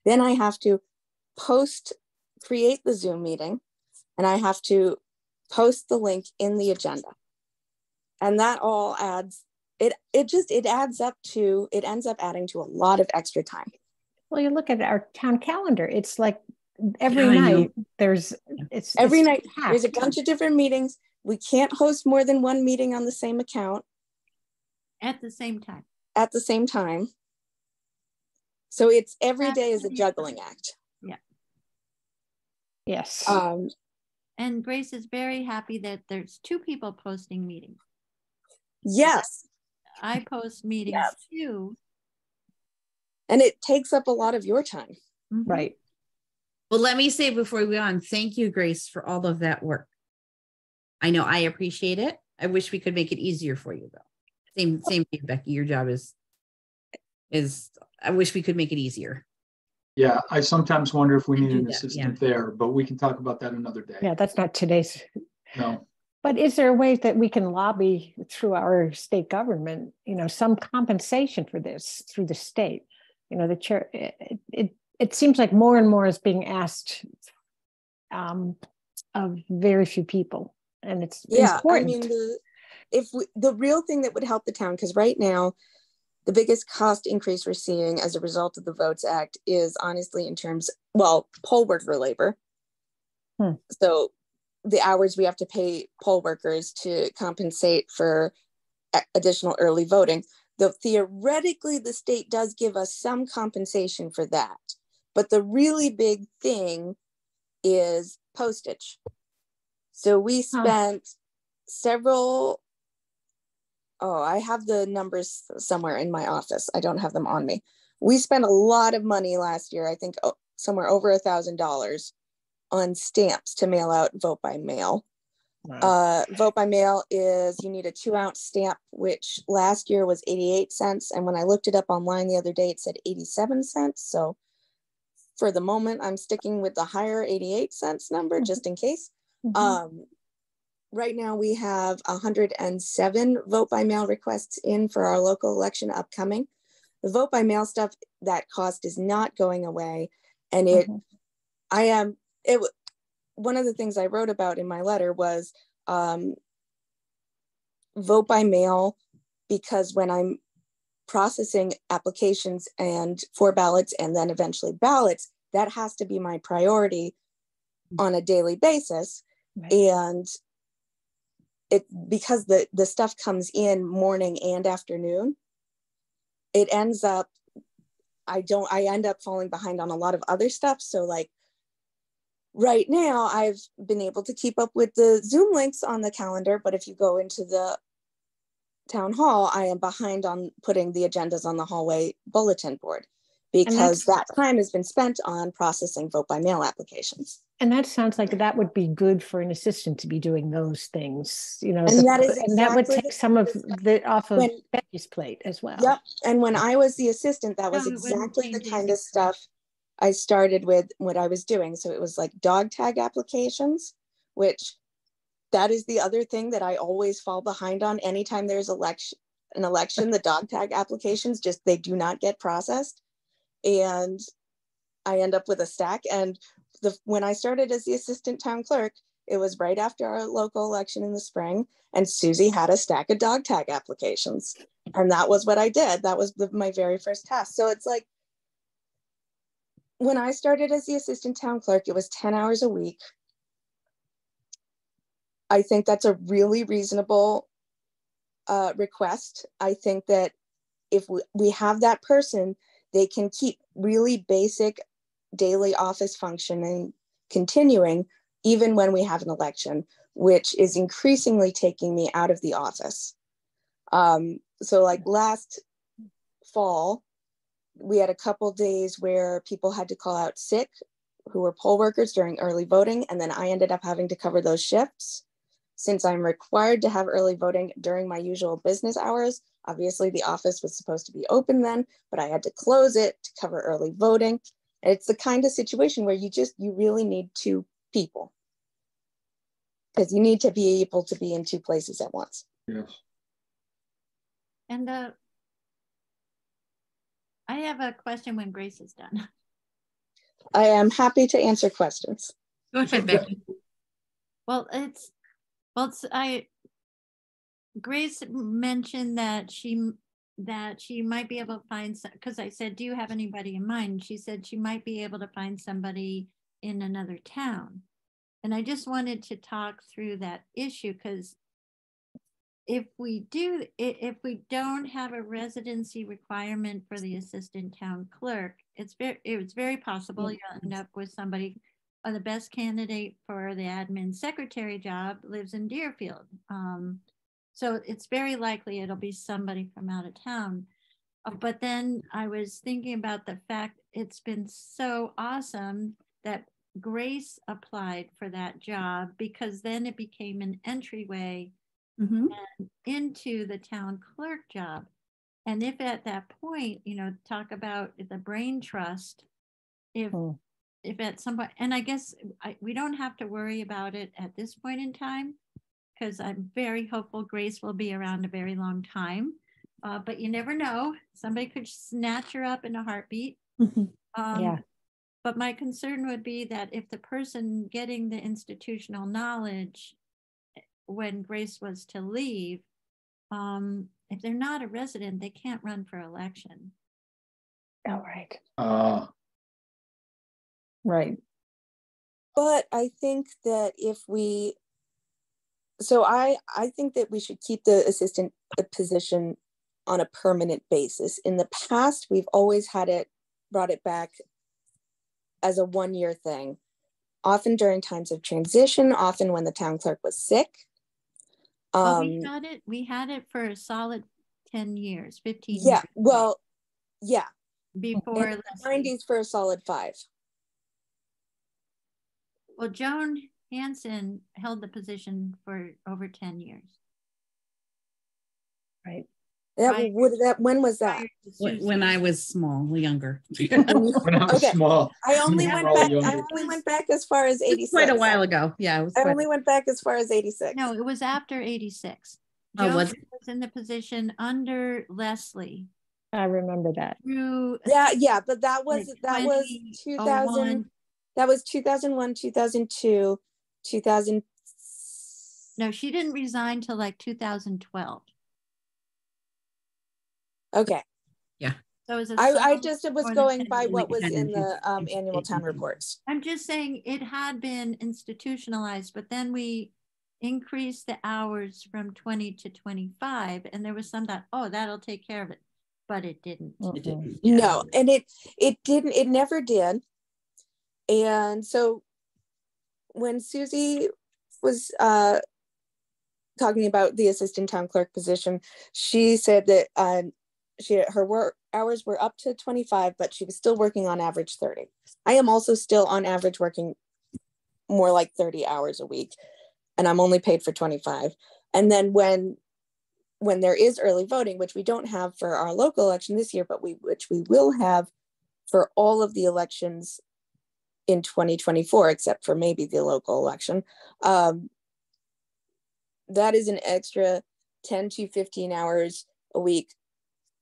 Then I have to create the Zoom meeting, and I have to post the link in the agenda. And that all adds, it ends up adding to a lot of extra time. Well, you look at our town calendar, it's like every night there's a bunch of different meetings. We can't host more than one meeting on the same account. At the same time. So it's every day is a juggling act. Yeah. Yes. And Grace is very happy that there's 2 people posting meetings. Yes. I post meetings too. And it takes up a lot of your time. Mm-hmm. Right. Well, let me say before we go on, thank you, Grace, for all of that work. I know I appreciate it. I wish we could make it easier for you, though. Same to you, Becky. Your job is I wish we could make it easier. Yeah, I sometimes wonder if we need an that, assistant there, but we can talk about that another day. Yeah, that's not today's. No. But is there a way that we can lobby through our state government, some compensation for this through the state? The chair, it seems like more and more is being asked of very few people, and it's important. I mean, the real thing that would help the town, because right now the biggest cost increase we're seeing as a result of the Votes Act is honestly in terms, poll worker labor. So the hours we have to pay poll workers to compensate for additional early voting, though theoretically the state does give us some compensation for that. But the really big thing is postage. So we spent I have the numbers somewhere in my office. I don't have them on me. We spent a lot of money last year, I think somewhere over $1,000 on stamps to mail out vote by mail. Wow. Vote by mail is, you need a 2-ounce stamp, which last year was 88 cents. And when I looked it up online the other day, it said 87 cents. So for the moment, I'm sticking with the higher 88 cents number, just in case. Right now we have 107 vote by mail requests in for our local election upcoming. The vote by mail stuff, that cost is not going away. And one of the things I wrote about in my letter was vote by mail, because when I'm processing applications and for ballots and then eventually ballots, that has to be my priority on a daily basis. Right. And because the stuff comes in morning and afternoon, it ends up, I end up falling behind on a lot of other stuff. So like right now I've been able to keep up with the Zoom links on the calendar, but if you go into the town hall, I am behind on putting the agendas on the hallway bulletin board, because that time has been spent on processing vote by mail applications. And that sounds like that would be good for an assistant to be doing those things, and that would take some of the off of Becky's plate as well. Yep. And when I was the assistant, that was exactly the kind of stuff I started with what I was doing. So it was like dog tag applications, which that is the other thing that I always fall behind on. Anytime there's an election, the dog tag applications they do not get processed. And I end up with a stack. And when I started as the assistant town clerk, it was right after our local election in the spring, and Susie had a stack of dog tag applications. And that was what I did. That was my very first task. So it's like, when I started as the assistant town clerk, it was 10 hours a week. I think that's a really reasonable request. I think that if we have that person, they can keep really basic daily office functioning continuing, even when we have an election, which is increasingly taking me out of the office. So like last fall, we had a couple days where people had to call out sick who were poll workers during early voting. And then I ended up having to cover those shifts. Since I'm required to have early voting during my usual business hours, obviously the office was supposed to be open then, but I had to close it to cover early voting. And it's the kind of situation where you really need 2 people, because you need to be able to be in 2 places at once. Yes. And I have a question when Grace is done. I am happy to answer questions. Go ahead, Becky. Grace mentioned that she might be able to find some, because I said, do you have anybody in mind? She said she might be able to find somebody in another town. And I just wanted to talk through that issue, because if we don't have a residency requirement for the assistant town clerk, it's very possible you'll end up with somebody, or the best candidate for the admin secretary job lives in Deerfield. So it's very likely it'll be somebody from out of town. But then I was thinking about the fact it's been so awesome that Grace applied for that job, because then it became an entryway into the town clerk job. And if at that point, talk about the brain trust, if at some point, and I guess we don't have to worry about it at this point in time, because I'm very hopeful Grace will be around a very long time. But you never know. Somebody could snatch her up in a heartbeat. Yeah. But my concern would be that if the person getting the institutional knowledge when Grace was to leave, if they're not a resident, they can't run for election. Oh, right. Right. But I think that I think that we should keep the assistant position on a permanent basis. In the past, we've always brought it back as a one-year thing, often during times of transition, often when the town clerk was sick. We had it for a solid 10 years, 15 years. Yeah, well, yeah. Before in the 90s for a solid 5. Well, Joan Hansen held the position for over 10 years. Right. When was that? When I was small, younger. When I was small. I only went back as far as 86. Quite a while ago. Yeah, I only went back as far as 86. No, it was after 86. Oh, Joan was in the position under Leslie. I remember that. Yeah, but that was 2000. That was 2001, 2002, 2000. No, she didn't resign till like 2012. Okay. Yeah. So it was I just was going by what was in the annual town reports. I'm just saying it had been institutionalized, but then we increased the hours from 20 to 25, and there was some that, that'll take care of it, but it didn't. It didn't. No, and it didn't. It never did. And so when Susie was talking about the assistant town clerk position, she said that her work hours were up to 25, but she was still working on average 30. I am also still on average working more like 30 hours a week, and I'm only paid for 25. And then when there is early voting, which we don't have for our local election this year, but which we will have for all of the elections in 2024, except for maybe the local election, that is an extra 10 to 15 hours a week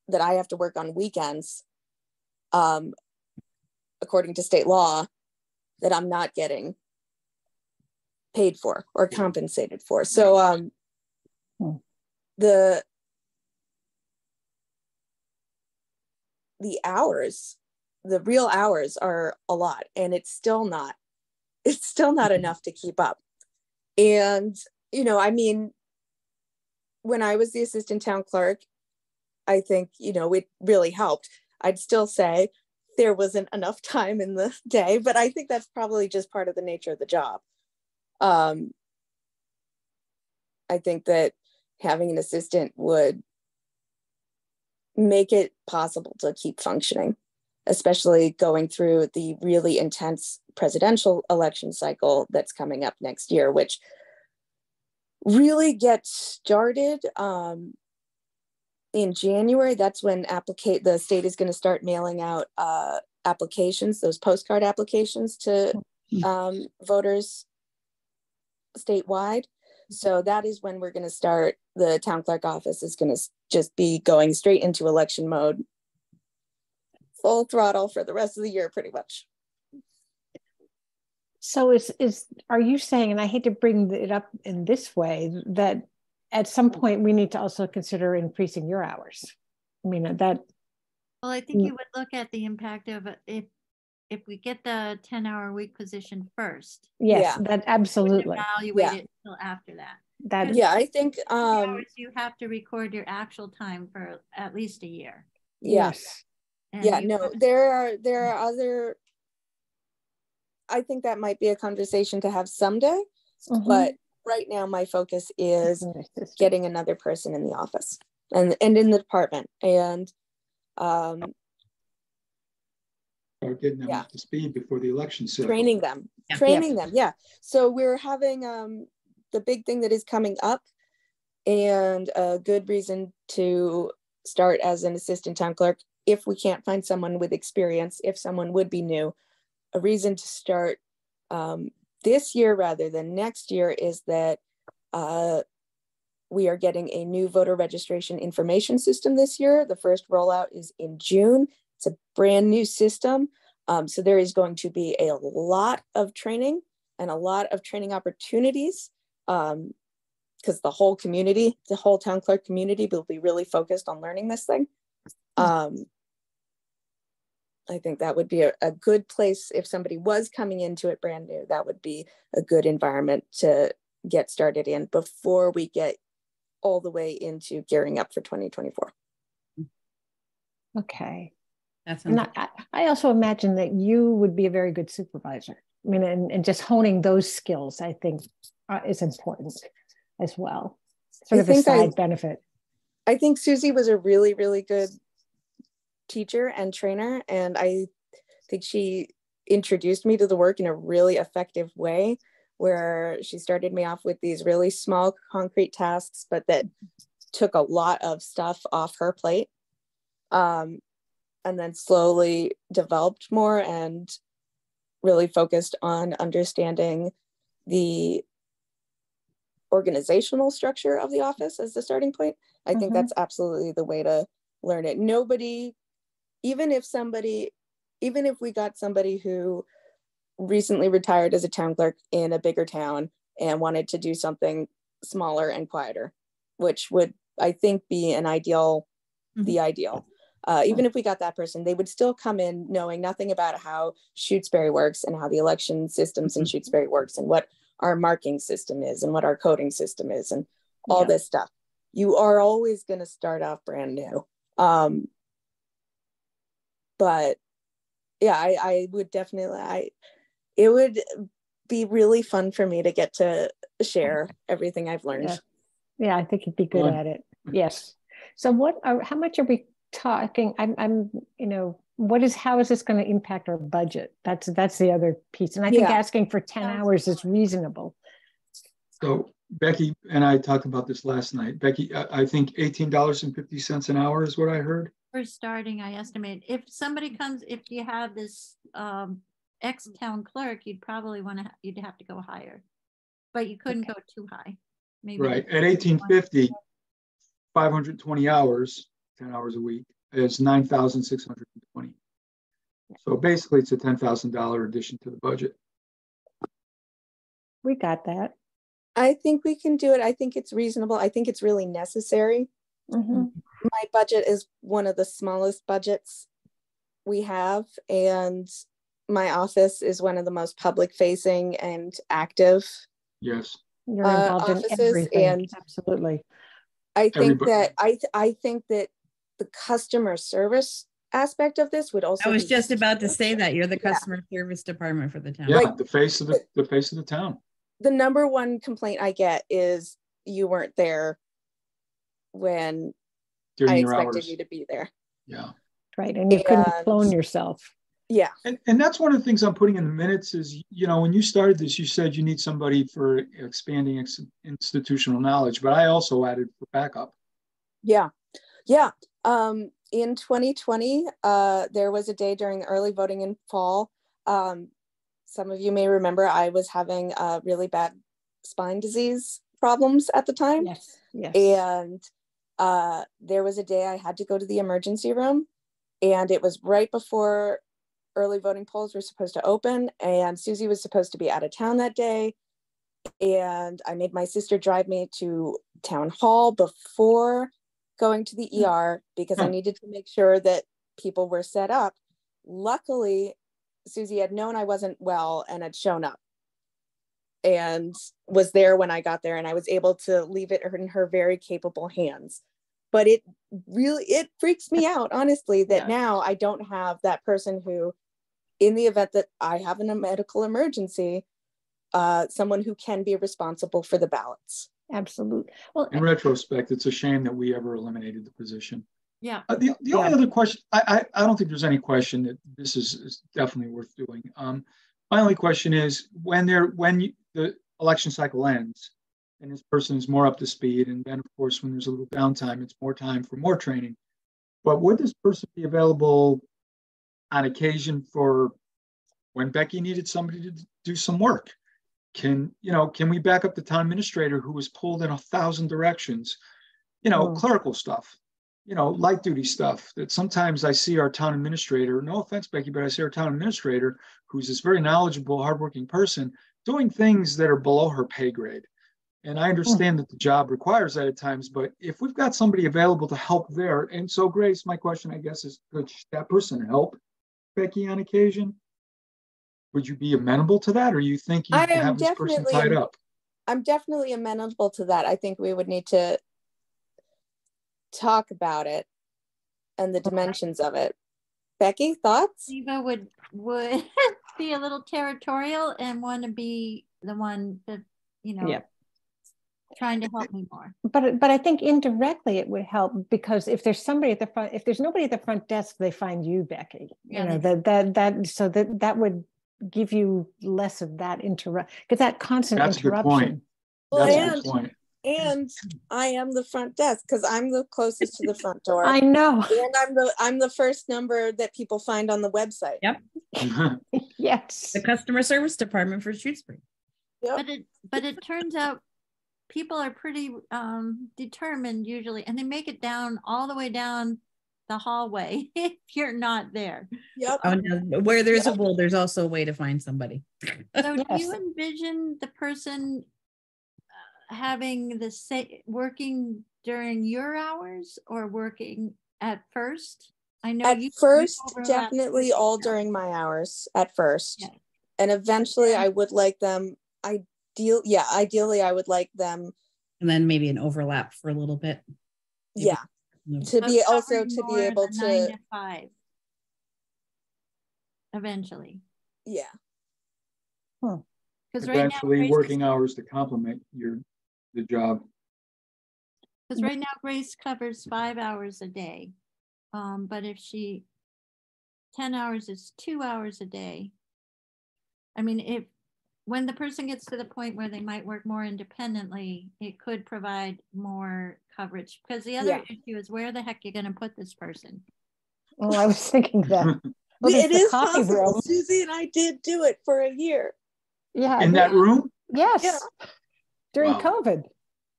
that I have to work on weekends, according to state law, that I'm not getting paid for or compensated for. So the hours, the real hours are a lot, and it's still not enough to keep up. And, I mean, when I was the assistant town clerk, I think, it really helped. I'd still say there wasn't enough time in the day, but I think that's probably just part of the nature of the job. I think that having an assistant would make it possible to keep functioning, especially going through the really intense presidential election cycle that's coming up next year, which really gets started in January. That's when the state is going to start mailing out applications, those postcard applications to voters statewide. So that is when we're going to start. The town clerk office is going to just be going straight into election mode, full throttle for the rest of the year, pretty much. So are you saying, and I hate to bring it up in this way, that at some point we need to also consider increasing your hours? I mean, that. Well, I think you would look at the impact of if we get the 10-hour week position first. Yes, that absolutely. Evaluate it until after that. I think you have to record your actual time for at least a year. Yes. There are other. I think that might be a conversation to have someday, but right now my focus is getting another person in the office and in the department, and getting them up to speed before the election cycle. Training them. Yeah. So we're having the big thing that is coming up, and a good reason to start as an assistant town clerk if we can't find someone with experience, if someone would be new. A reason to start this year rather than next year is that we are getting a new voter registration information system this year. The first rollout is in June. It's a brand new system. So there is going to be a lot of training and a lot of training opportunities, because the whole community, the whole town clerk community will be really focused on learning this thing. I think that would be a good place if somebody was coming into it brand new. That would be a good environment to get started in before we get all the way into gearing up for 2024. Okay. That's And I also imagine that you would be a very good supervisor. I mean, and just honing those skills, I think, is important as well. Sort of a side benefit. I think Susie was a really, really good teacher and trainer, and I think she introduced me to the work in a really effective way, where she started me off with these really small concrete tasks, but that took a lot of stuff off her plate, and then slowly developed more and really focused on understanding the organizational structure of the office as the starting point. I think that's absolutely the way to learn it. Nobody, even if we got somebody who recently retired as a town clerk in a bigger town and wanted to do something smaller and quieter, which would, I think, be an ideal, the ideal. Even if we got that person, they would still come in knowing nothing about how Shutesbury works and how the election systems in Shutesbury works and what our marking system is and what our coding system is and all this stuff. You are always going to start off brand new. But yeah, I would definitely, it would be really fun for me to get to share everything I've learned. Yeah, I think you'd be good at it. Yes. So how much are we talking? How is this going to impact our budget? That's the other piece. And I think asking for 10 hours is reasonable. So Becky and I talked about this last night. Becky, I think $18.50 an hour is what I heard. For starting, I estimate if somebody comes, if you have this ex-town clerk, you'd probably you'd have to go higher, but you couldn't go too high. Maybe right at $18.50, 520 hours, 10 hours a week is $9,620. So basically, it's a $10,000 addition to the budget. We got that. I think we can do it. I think it's reasonable. I think it's really necessary. My budget is one of the smallest budgets we have, and my office is one of the most public facing and active. Yes. You're involved offices, in everything. and absolutely. I think that I think that the customer service aspect of this would also. I was just about to say that you're the customer service department for the town. Yeah, like, the face of the town. The number one complaint I get is you weren't there when I expected you to be there. Yeah. Right. And you couldn't clone yourself. Yeah. And that's one of the things I'm putting in the minutes is, when you started this, you said you need somebody for expanding institutional knowledge, but I also added for backup. Yeah. Yeah. In 2020, there was a day during the early voting in fall. Some of you may remember I was having really bad spine disease problems at the time. Yes. Yes. And there was a day I had to go to the emergency room, and it was right before early voting polls were supposed to open, and Susie was supposed to be out of town that day. And I made my sister drive me to town hall before going to the ER because I needed to make sure that people were set up. Luckily, Susie had known I wasn't well and had shown up and was there when I got there, and I was able to leave it in her very capable hands. But it freaks me out, honestly, that now I don't have that person who, in the event that I have a medical emergency, someone who can be responsible for the ballots. Absolutely. Well, in retrospect, it's a shame that we ever eliminated the position. Yeah. The only other question, I don't think there's any question that this is definitely worth doing. My only question is when the election cycle ends and this person is more up to speed, and then of course when there's a little downtime, it's more time for more training. But would this person be available on occasion for when Becky needed somebody to do some work? Can we back up the town administrator who was pulled in 1,000 directions? Clerical stuff, light duty stuff that sometimes I see our town administrator, no offense, Becky, but I see our town administrator, who's this very knowledgeable, hardworking person, doing things that are below her pay grade. And I understand that the job requires that at times, but if we've got somebody available to help there, and so Grace, my question, I guess, is could that person help Becky on occasion? Would you be amenable to that, or you think you have this person tied up? I'm definitely amenable to that. I think we would need to talk about it and the dimensions of it. Becky, thoughts? Eva would be a little territorial and want to be the one that, trying to help me more. But I think indirectly it would help, because if there's somebody at the front, if there's nobody at the front desk, they find you, Becky. That would give you less of that because that constant interruption. That's a good point. And I am the front desk because I'm the closest to the front door. I know. And I'm the first number that people find on the website. Yep. Yes. The customer service department for Shutesbury. Yep. But it turns out people are pretty determined usually, and they make it down all the way down the hallway if you're not there. Yep. Where there's a will, there's also a way to find somebody. So do you envision the person having working during your hours or working at first? I know at first, definitely all during my hours at first. Yeah. And eventually I would like them, ideally I would like them. And then maybe an overlap for a little bit. Maybe. Yeah. To be able to 9 to 5 eventually. Yeah. Because eventually working hours to complement the job. Because right now Grace covers 5 hours a day, but if 10 hours is 2 hours a day. I mean, when the person gets to the point where they might work more independently, it could provide more coverage. Because the other issue is, where the heck you're going to put this person? Well, I was thinking that. Well, it is possible. Susie and I did do it for a year. Yeah. In that room? Yes. Yeah. During COVID.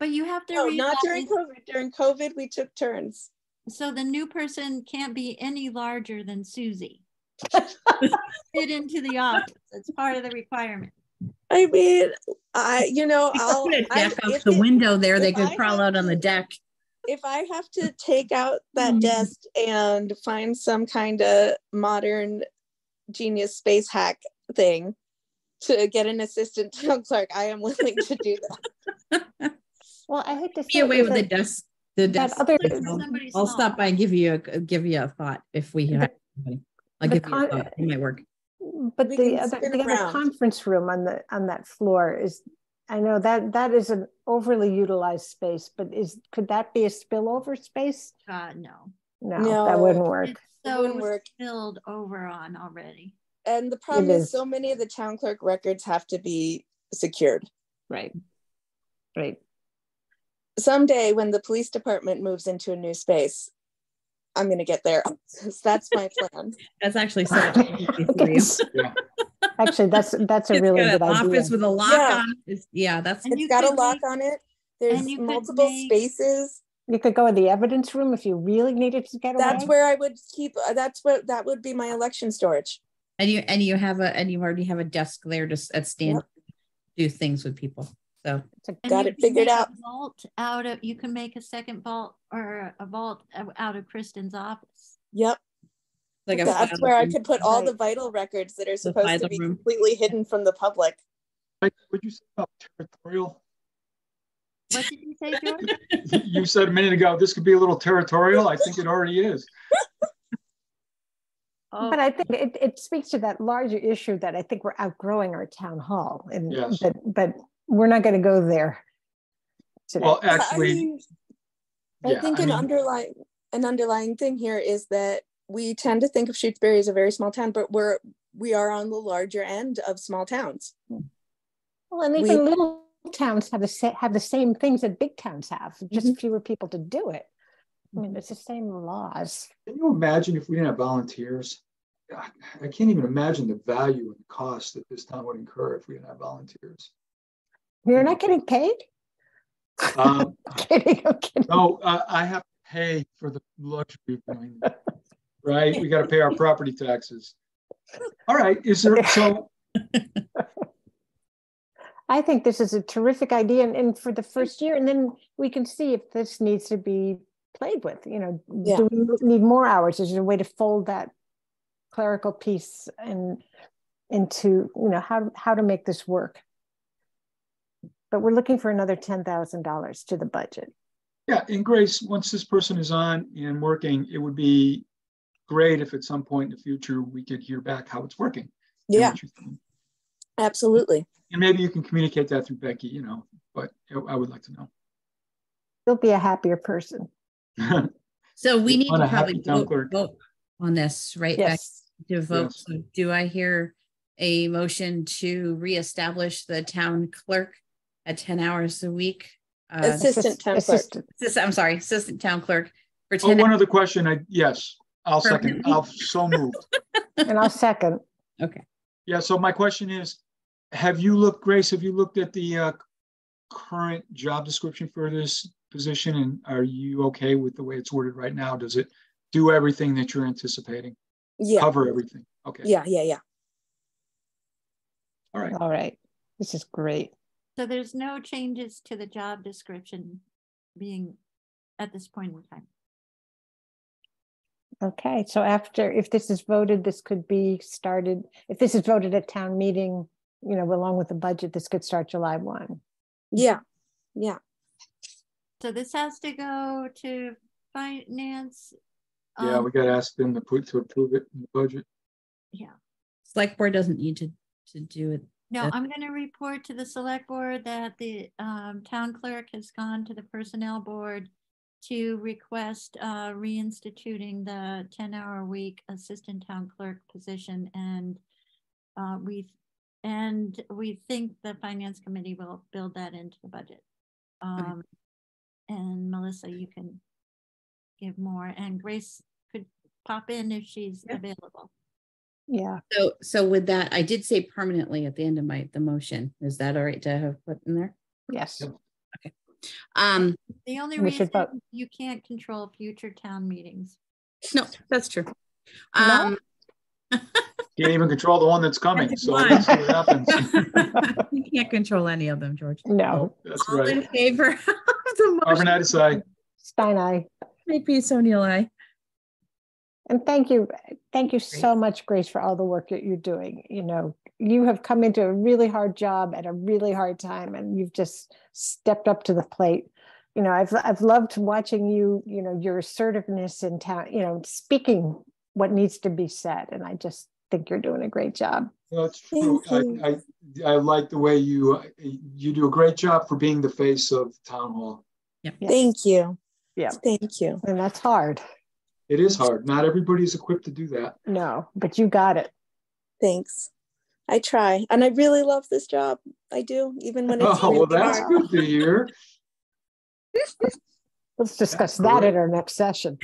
But you have to not during COVID. During COVID, we took turns. So the new person can't be any larger than Susie. Fit into the office. It's part of the requirement. I mean, I'll put a deck off the window there. They could crawl out on the deck. If I have to take out that desk and find some kind of modern genius space hack thing to get an assistant town clerk, I am willing to do that. Well, I hate to be away with the desk. I'll stop by and give you a thought if we have somebody. I'll give you a thought. It might work. But the other conference room on that floor is, I know that is an overly utilized space, but could that be a spillover space? No, that wouldn't work. It's so spilled over on already. And the problem is so many of the town clerk records have to be secured. Right. Someday when the police department moves into a new space, I'm going to get there. That's my plan. That's actually so Actually, that's a really good idea. Office with a lock on. It's got a lock on it. There's multiple spaces. You could go in the evidence room if you really needed to get away. That's where I would keep. That would be my election storage. And you already have a desk there to stand, do things with people. So got it figured out. You can make a second vault or a vault out of Kristen's office. Yep. That's where I could put all the vital records that are supposed to be completely hidden from the public. What did you say about territorial? What did you say, George? You said a minute ago, this could be a little territorial. I think it already is. But I think it speaks to that larger issue that I think we're outgrowing our town hall, and but we're not going to go there today. Well, actually, I think an underlying thing here is that we tend to think of Shutesbury as a very small town, but we are on the larger end of small towns. Well, and even little towns have the same things that big towns have, just fewer people to do it. I mean, it's the same laws. Can you imagine if we didn't have volunteers? I can't even imagine the value and the cost that this town would incur if we didn't have volunteers. You're not getting paid? I'm kidding. No, I have to pay for the luxury of doing that, right? We got to pay our property taxes. All right, is there, so. I think this is a terrific idea, and for the first year, and then we can see if this needs to be played with. You know, do we need more hours? Is there a way to fold that clerical piece and into, you know, how to make this work? But we're looking for another $10,000 to the budget. Yeah, and Grace, once this person is on and working, it would be great if at some point in the future we could hear back how it's working. Yeah, absolutely. And maybe you can communicate that through Becky, you know, but I would like to know. You'll be a happier person. So we need to probably vote on this, right? Yes. Becky, to vote. Yes. So do I hear a motion to reestablish the town clerk at 10 hours a week? Assistant town clerk. I'm sorry, assistant town clerk for 10 Oh, hours. one other question. Yes, I'll second. I'll so moved. And I'll second. Okay. Yeah, so my question is, have you looked, Grace, have you looked at the current job description for this position, and are you okay with the way it's worded right now? Does it do everything that you're anticipating? Yeah. Cover everything? Okay. Yeah. All right. All right. This is great. So there's no changes to the job description being at this point in time. Okay, so after, if this is voted, this could be started, if this is voted at town meeting, you know, along with the budget, this could start July 1. Yeah. So this has to go to finance. Yeah, we got to ask them to approve it in the budget. Yeah. Select board doesn't need to do it. No, I'm going to report to the select board that the town clerk has gone to the personnel board to request reinstituting the 10-hour-a-week assistant town clerk position, and we think the finance committee will build that into the budget. And Melissa, you can give more, and Grace could pop in if she's available. Yeah. So with that, I did say permanently at the end of the motion. Is that all right to have put in there? Yes. Yep. Okay. The only We reason should vote. you can't control future town meetings. No, that's true. No? Can't even control the one that's coming. That's So why. let's see what happens. You can't control any of them, George. No. That's All in right. favor of the motion? Arvin, decide. Stein, aye. Maybe O'Neill, aye. And thank you so much, Grace, for all the work that you're doing. You know, you have come into a really hard job at a really hard time, and you've just stepped up to the plate. You know, I've loved watching you, you know, your assertiveness in town, you know, speaking what needs to be said. And I just think you're doing a great job. No, it's true. I like the way you do a great job for being the face of town hall. Yep. Yes. Thank you. Yeah. Thank you. And that's hard. It is hard. Not everybody's equipped to do that. No, but you got it. Thanks. I try. And I really love this job. I do, even when it's Oh, well, really that's hard. good to hear. Let's discuss That's that at great. our next session.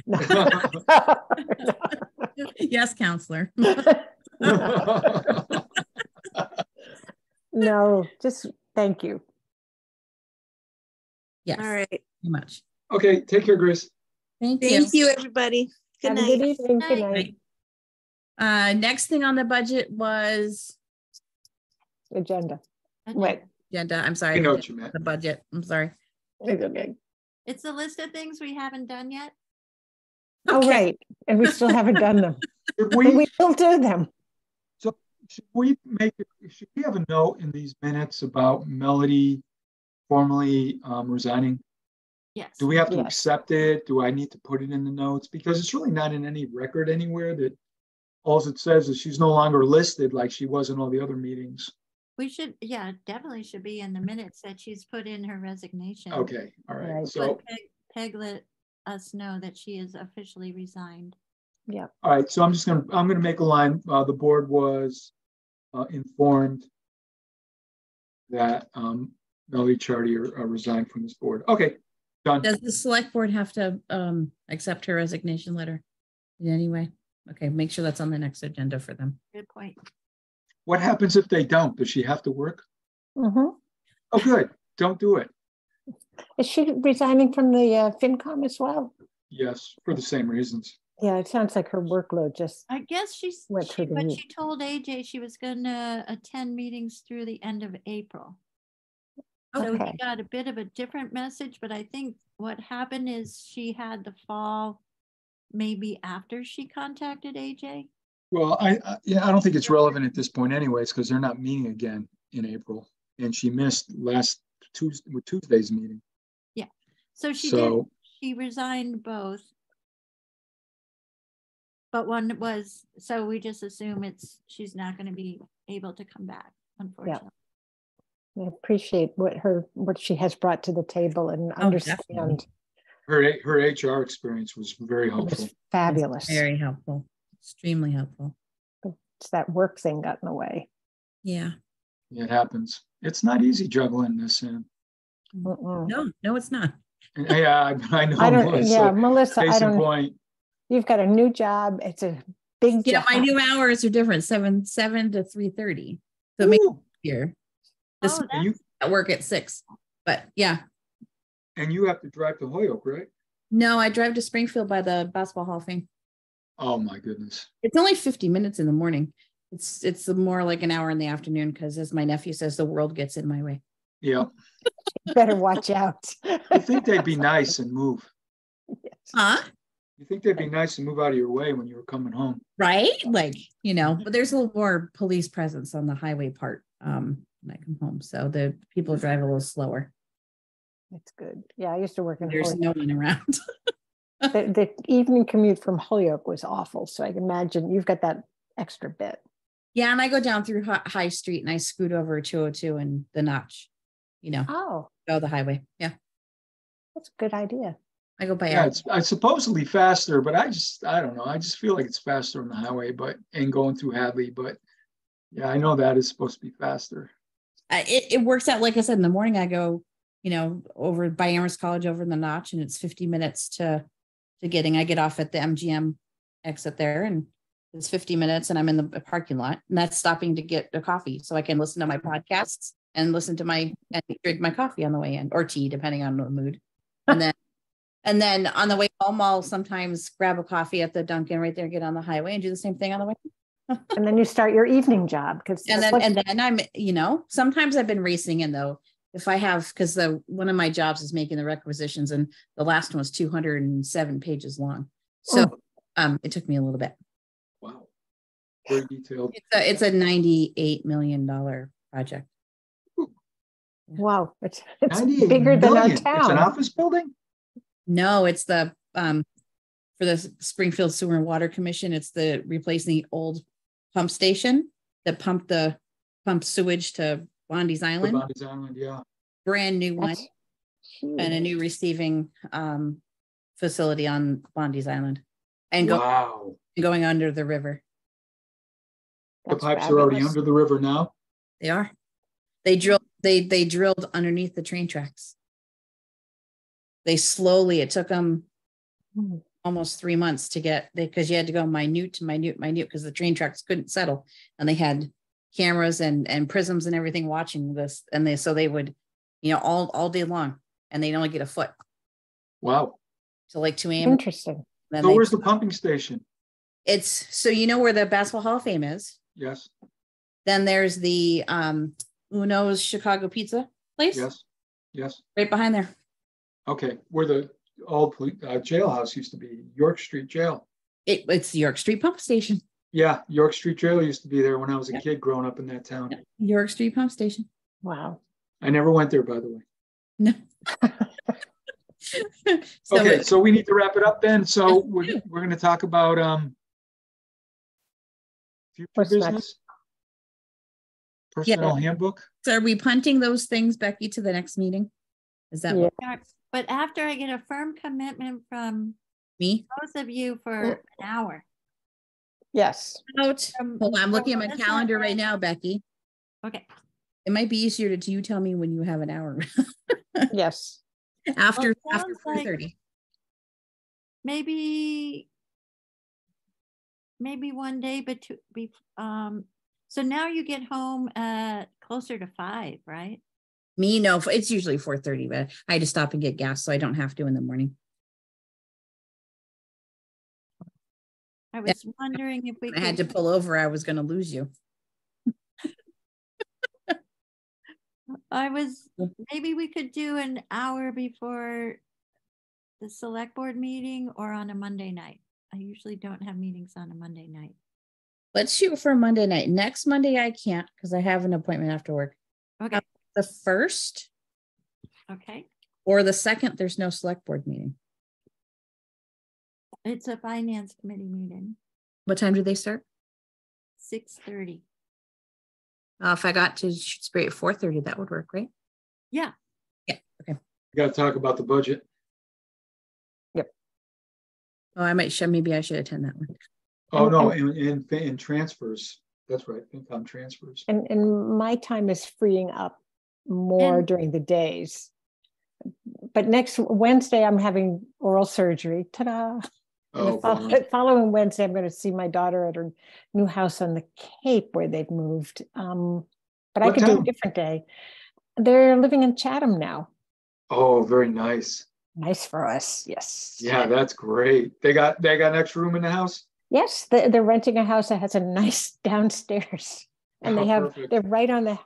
Yes, counselor. No, just thank you. Yes. All right. Very much. Okay, take care, Grace. Thank you. Thank you, everybody. Good Have a night. good evening. Good Night. night. Next thing on the budget was Agenda. Wait. agenda. I'm sorry. I know what you meant. The budget. I'm sorry. Okay. It's a list of things we haven't done yet. Oh, Okay. right. And we still haven't done them. Should But we, we will do them. should we have a note in these minutes about Melody formally resigning? Yes. Do we have to Yes. accept it? Do I need to put it in the notes? Because it's really not in any record anywhere that all it says is she's no longer listed like she was in all the other meetings. We should, yeah, definitely should be in the minutes that she's put in her resignation. Okay, all right. Right. So, But Peg let us know that she is officially resigned. Yeah. all right, so I'm gonna make a line. The board was informed that Melody Chartier resigned from this board. Okay, Done. Does the select board have to accept her resignation letter in any way? Okay, make sure that's on the next agenda for them. Good point. What happens if they don't? Does she have to work? Mhm. Oh, good. Don't do it. Is she resigning from the FinCom as well? Yes, for the same reasons. Yeah, it sounds like her workload just I guess went through the but roof. she told AJ she was gonna attend meetings through the end of April. So Okay. he got a bit of a different message, but I think what happened is she had the fall maybe after she contacted AJ. Well, I don't think it's relevant at this point anyways, because they're not meeting again in April. And she missed last Tuesday's meeting. Yeah. So she resigned both. But one was, so we just assume she's not going to be able to come back, unfortunately. I appreciate what she has brought to the table and understand. Definitely. Her HR experience was very It helpful. was fabulous. It's very helpful. Extremely helpful. It's that work thing got in the way. Yeah. It happens. It's not easy juggling this in. Mm-mm. No, it's not. Yeah, I know. I don't. Melissa, Yeah, Melissa. case I in don't. point. You've got a new job. It's a big Yeah, job. my new hours are different, 7 to 3:30. So it makes it easier. This And you at work at 6. But yeah. have to drive to Holyoke, right? No, I drive to Springfield by the Basketball Hall of Fame. Oh my goodness. It's only 50 minutes in the morning. It's more like an hour in the afternoon because, as my nephew says, the world gets in my way. Yeah. You better watch out. You think they'd be nice and move? Yes. Huh? You think they'd be nice and move out of your way when you were coming home? Right? Like, but there's a little more police presence on the highway part when I come home. So the people drive a little slower. It's good. Yeah, I used to work in There's Holyoke. no one around. The evening commute from Holyoke was awful. So I can imagine you've got that extra bit. Yeah, and I go down through High Street and I scoot over 202 and the Notch, Oh, go the highway. Yeah, that's a good idea. I go by. Yeah, it's supposedly faster, but I don't know. I just feel like it's faster on the highway, and going through Hadley. But yeah, I know that is supposed to be faster. It works out. Like I said, in the morning, I go, over by Amherst College over in the Notch, and it's 50 minutes to I get off at the MGM exit there, and it's 50 minutes, and I'm in the parking lot, and that's stopping to get a coffee, so I can listen to my podcasts and and drink my coffee on the way in, or tea, depending on the mood, and then on the way home, I'll sometimes grab a coffee at the Dunkin' right there, get on the highway, and do the same thing on the way. And then you start your evening job and then I'm, sometimes I've been racing in though. If I have, because one of my jobs is making the requisitions, and the last one was 207 pages long, so it took me a little bit. Wow, very detailed. It's a $98 million project. Wow, it's million. bigger than our town. It's an office building? No, it's the for the Springfield Sewer and Water Commission. It's the replacing the old pump station that pumped sewage to Bondi's Island. Bondi's Island, yeah. Brand new one. Huge. And a new receiving facility on Bondi's Island. And going under the river. The pipes are already under the river now? They are. They drilled underneath the train tracks. It took them almost 3 months to get, because you had to go minute to minute because the train tracks couldn't settle, and they had cameras and prisms and everything watching this, and they would all day long, and they'd only get a foot. Wow. So like 2 a.m. Interesting. So where's the pumping station? It's where the Basketball Hall of Fame is. Yes. Then there's the Uno's Chicago Pizza place. Yes. Right behind there. Okay, where the old jailhouse used to be, York Street Jail. It's the York Street Pump Station. Yeah, York Street Jail used to be there when I was a kid growing up in that town. York Street Pump Station. Wow. I never went there, by the way. No. So we need to wrap it up then. So we're going to talk about future business. Next? Personnel handbook. So are we punting those things, Becky, to the next meeting? Is that what? But after I get a firm commitment from Me? both of you for an hour. Yes. Hold on, I'm looking at my calendar right now, Becky. Okay. It might be easier to you tell me when you have an hour. Yes. After Well, it after sounds like 4:30. maybe one day, but so now you get home at closer to 5, right? Me, no, it's usually 4:30, but I had to stop and get gas, so I don't have to in the morning. I was wondering if we I had to could, pull over. I was going to lose you. maybe we could do an hour before the select board meeting or on a Monday night. I usually don't have meetings on a Monday night. Let's shoot for Monday night. Next Monday, I can't because I have an appointment after work. Okay. The 1st Okay. or the 2nd, there's no select board meeting. It's a finance committee meeting, What time do they start? 6:30. If I got to Shutesbury at 4:30, that would work, right? Yeah. Yeah. Okay. We got to talk about the budget. Yep. Oh, I might. Maybe I should attend that one. Oh, no, in transfers. That's right, FinCom transfers. And my time is freeing up more during the days. But next Wednesday, I'm having oral surgery. Ta-da! Oh, the following Wednesday, I'm going to see my daughter at her new house on the Cape where they've moved. But I could do a different day. They're living in Chatham now. Oh, very nice. Nice for us, yes. Yeah, that's great. They got an extra room in the house? Yes, they're renting a house that has a nice downstairs. And they're right on the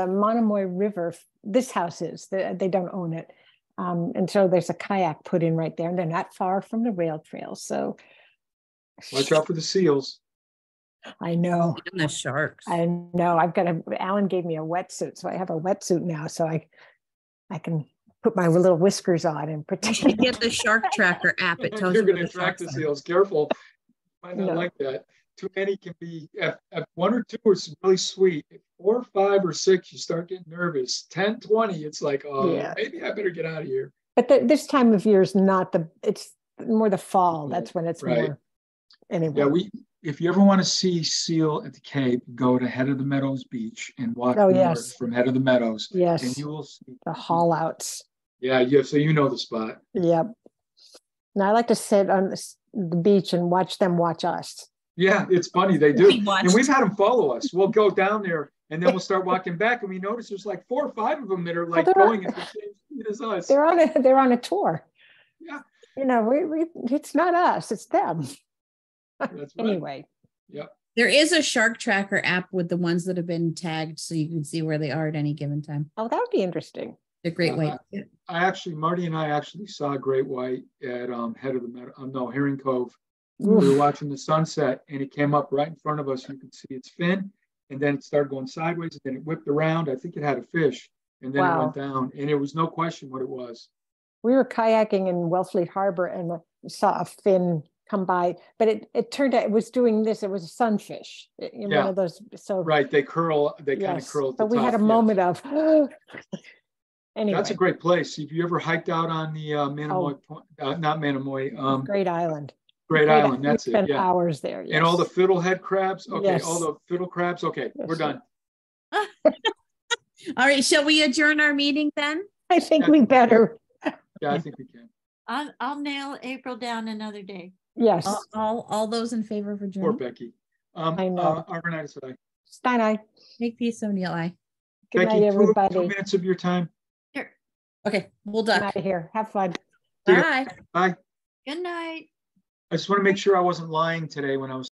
Monomoy River. This house is, they don't own it. And so there's a kayak put in right there, and they're not far from the rail trail. So watch out for the seals. I know. And the sharks. I know. Alan gave me a wetsuit, so I have a wetsuit now, so I can put my little whiskers on and pretend. You get the shark tracker app. It tells You're you going to attract the seals. Careful. Might not like that. Too many can be, if 1 or 2 is really sweet. If 4, 5, or 6, you start getting nervous. 10, 20, it's like, maybe I better get out of here. But this time of year is it's more the fall. That's when it's more. Anyway. Yeah, if you ever want to see seal at the Cape, go to Head of the Meadows Beach and walk north from Head of the Meadows. Yes. And you will see the haul outs. Yeah, so you know the spot. Yep. Now I like to sit on the beach and watch them watch us. Yeah, it's funny. They do. And we've had them follow us. We'll go down there and then we'll start walking back, and we notice there's like 4 or 5 of them that are like going at the same speed as us. They're on a tour. Yeah. You know, it's not us, it's them. That's right. Anyway. Yep. There is a shark tracker app with the ones that have been tagged so you can see where they are at any given time. Oh, that would be interesting. They're great white. Marty and I actually saw a great white at Head of the Meadow, Herring Cove. We were watching the sunset, and it came up right in front of us. You could see its fin, and then it started going sideways, and then it whipped around. I think it had a fish, and then it went down, and it was no question what it was. We were kayaking in Wellfleet Harbor and saw a fin come by, but it turned out it was doing this. It was a sunfish. One of those. So right, they curl. They kind of curl. But we had a moment of. Anyway. That's a great place. If you ever hiked out on the Manamoy Point, not Manamoy, Great Island. Great Island, that's it. Spent hours there. Yes. And all the fiddlehead crabs. Okay, all the fiddle crabs. Okay, we're done. All right, shall we adjourn our meeting then? I think we better. Yeah, I think we can. I'll nail April down another day. Yes. All those in favor of adjourning? Poor Becky. I know. Arvanitis, I. Stein, I. Makepeace, O'Neill, I. Good Becky, night, everybody. 2 minutes of your time. Sure. Okay, we'll duck. I'm out of here. Have fun. Bye. Bye. Good night. I just want to make sure I wasn't lying today when I was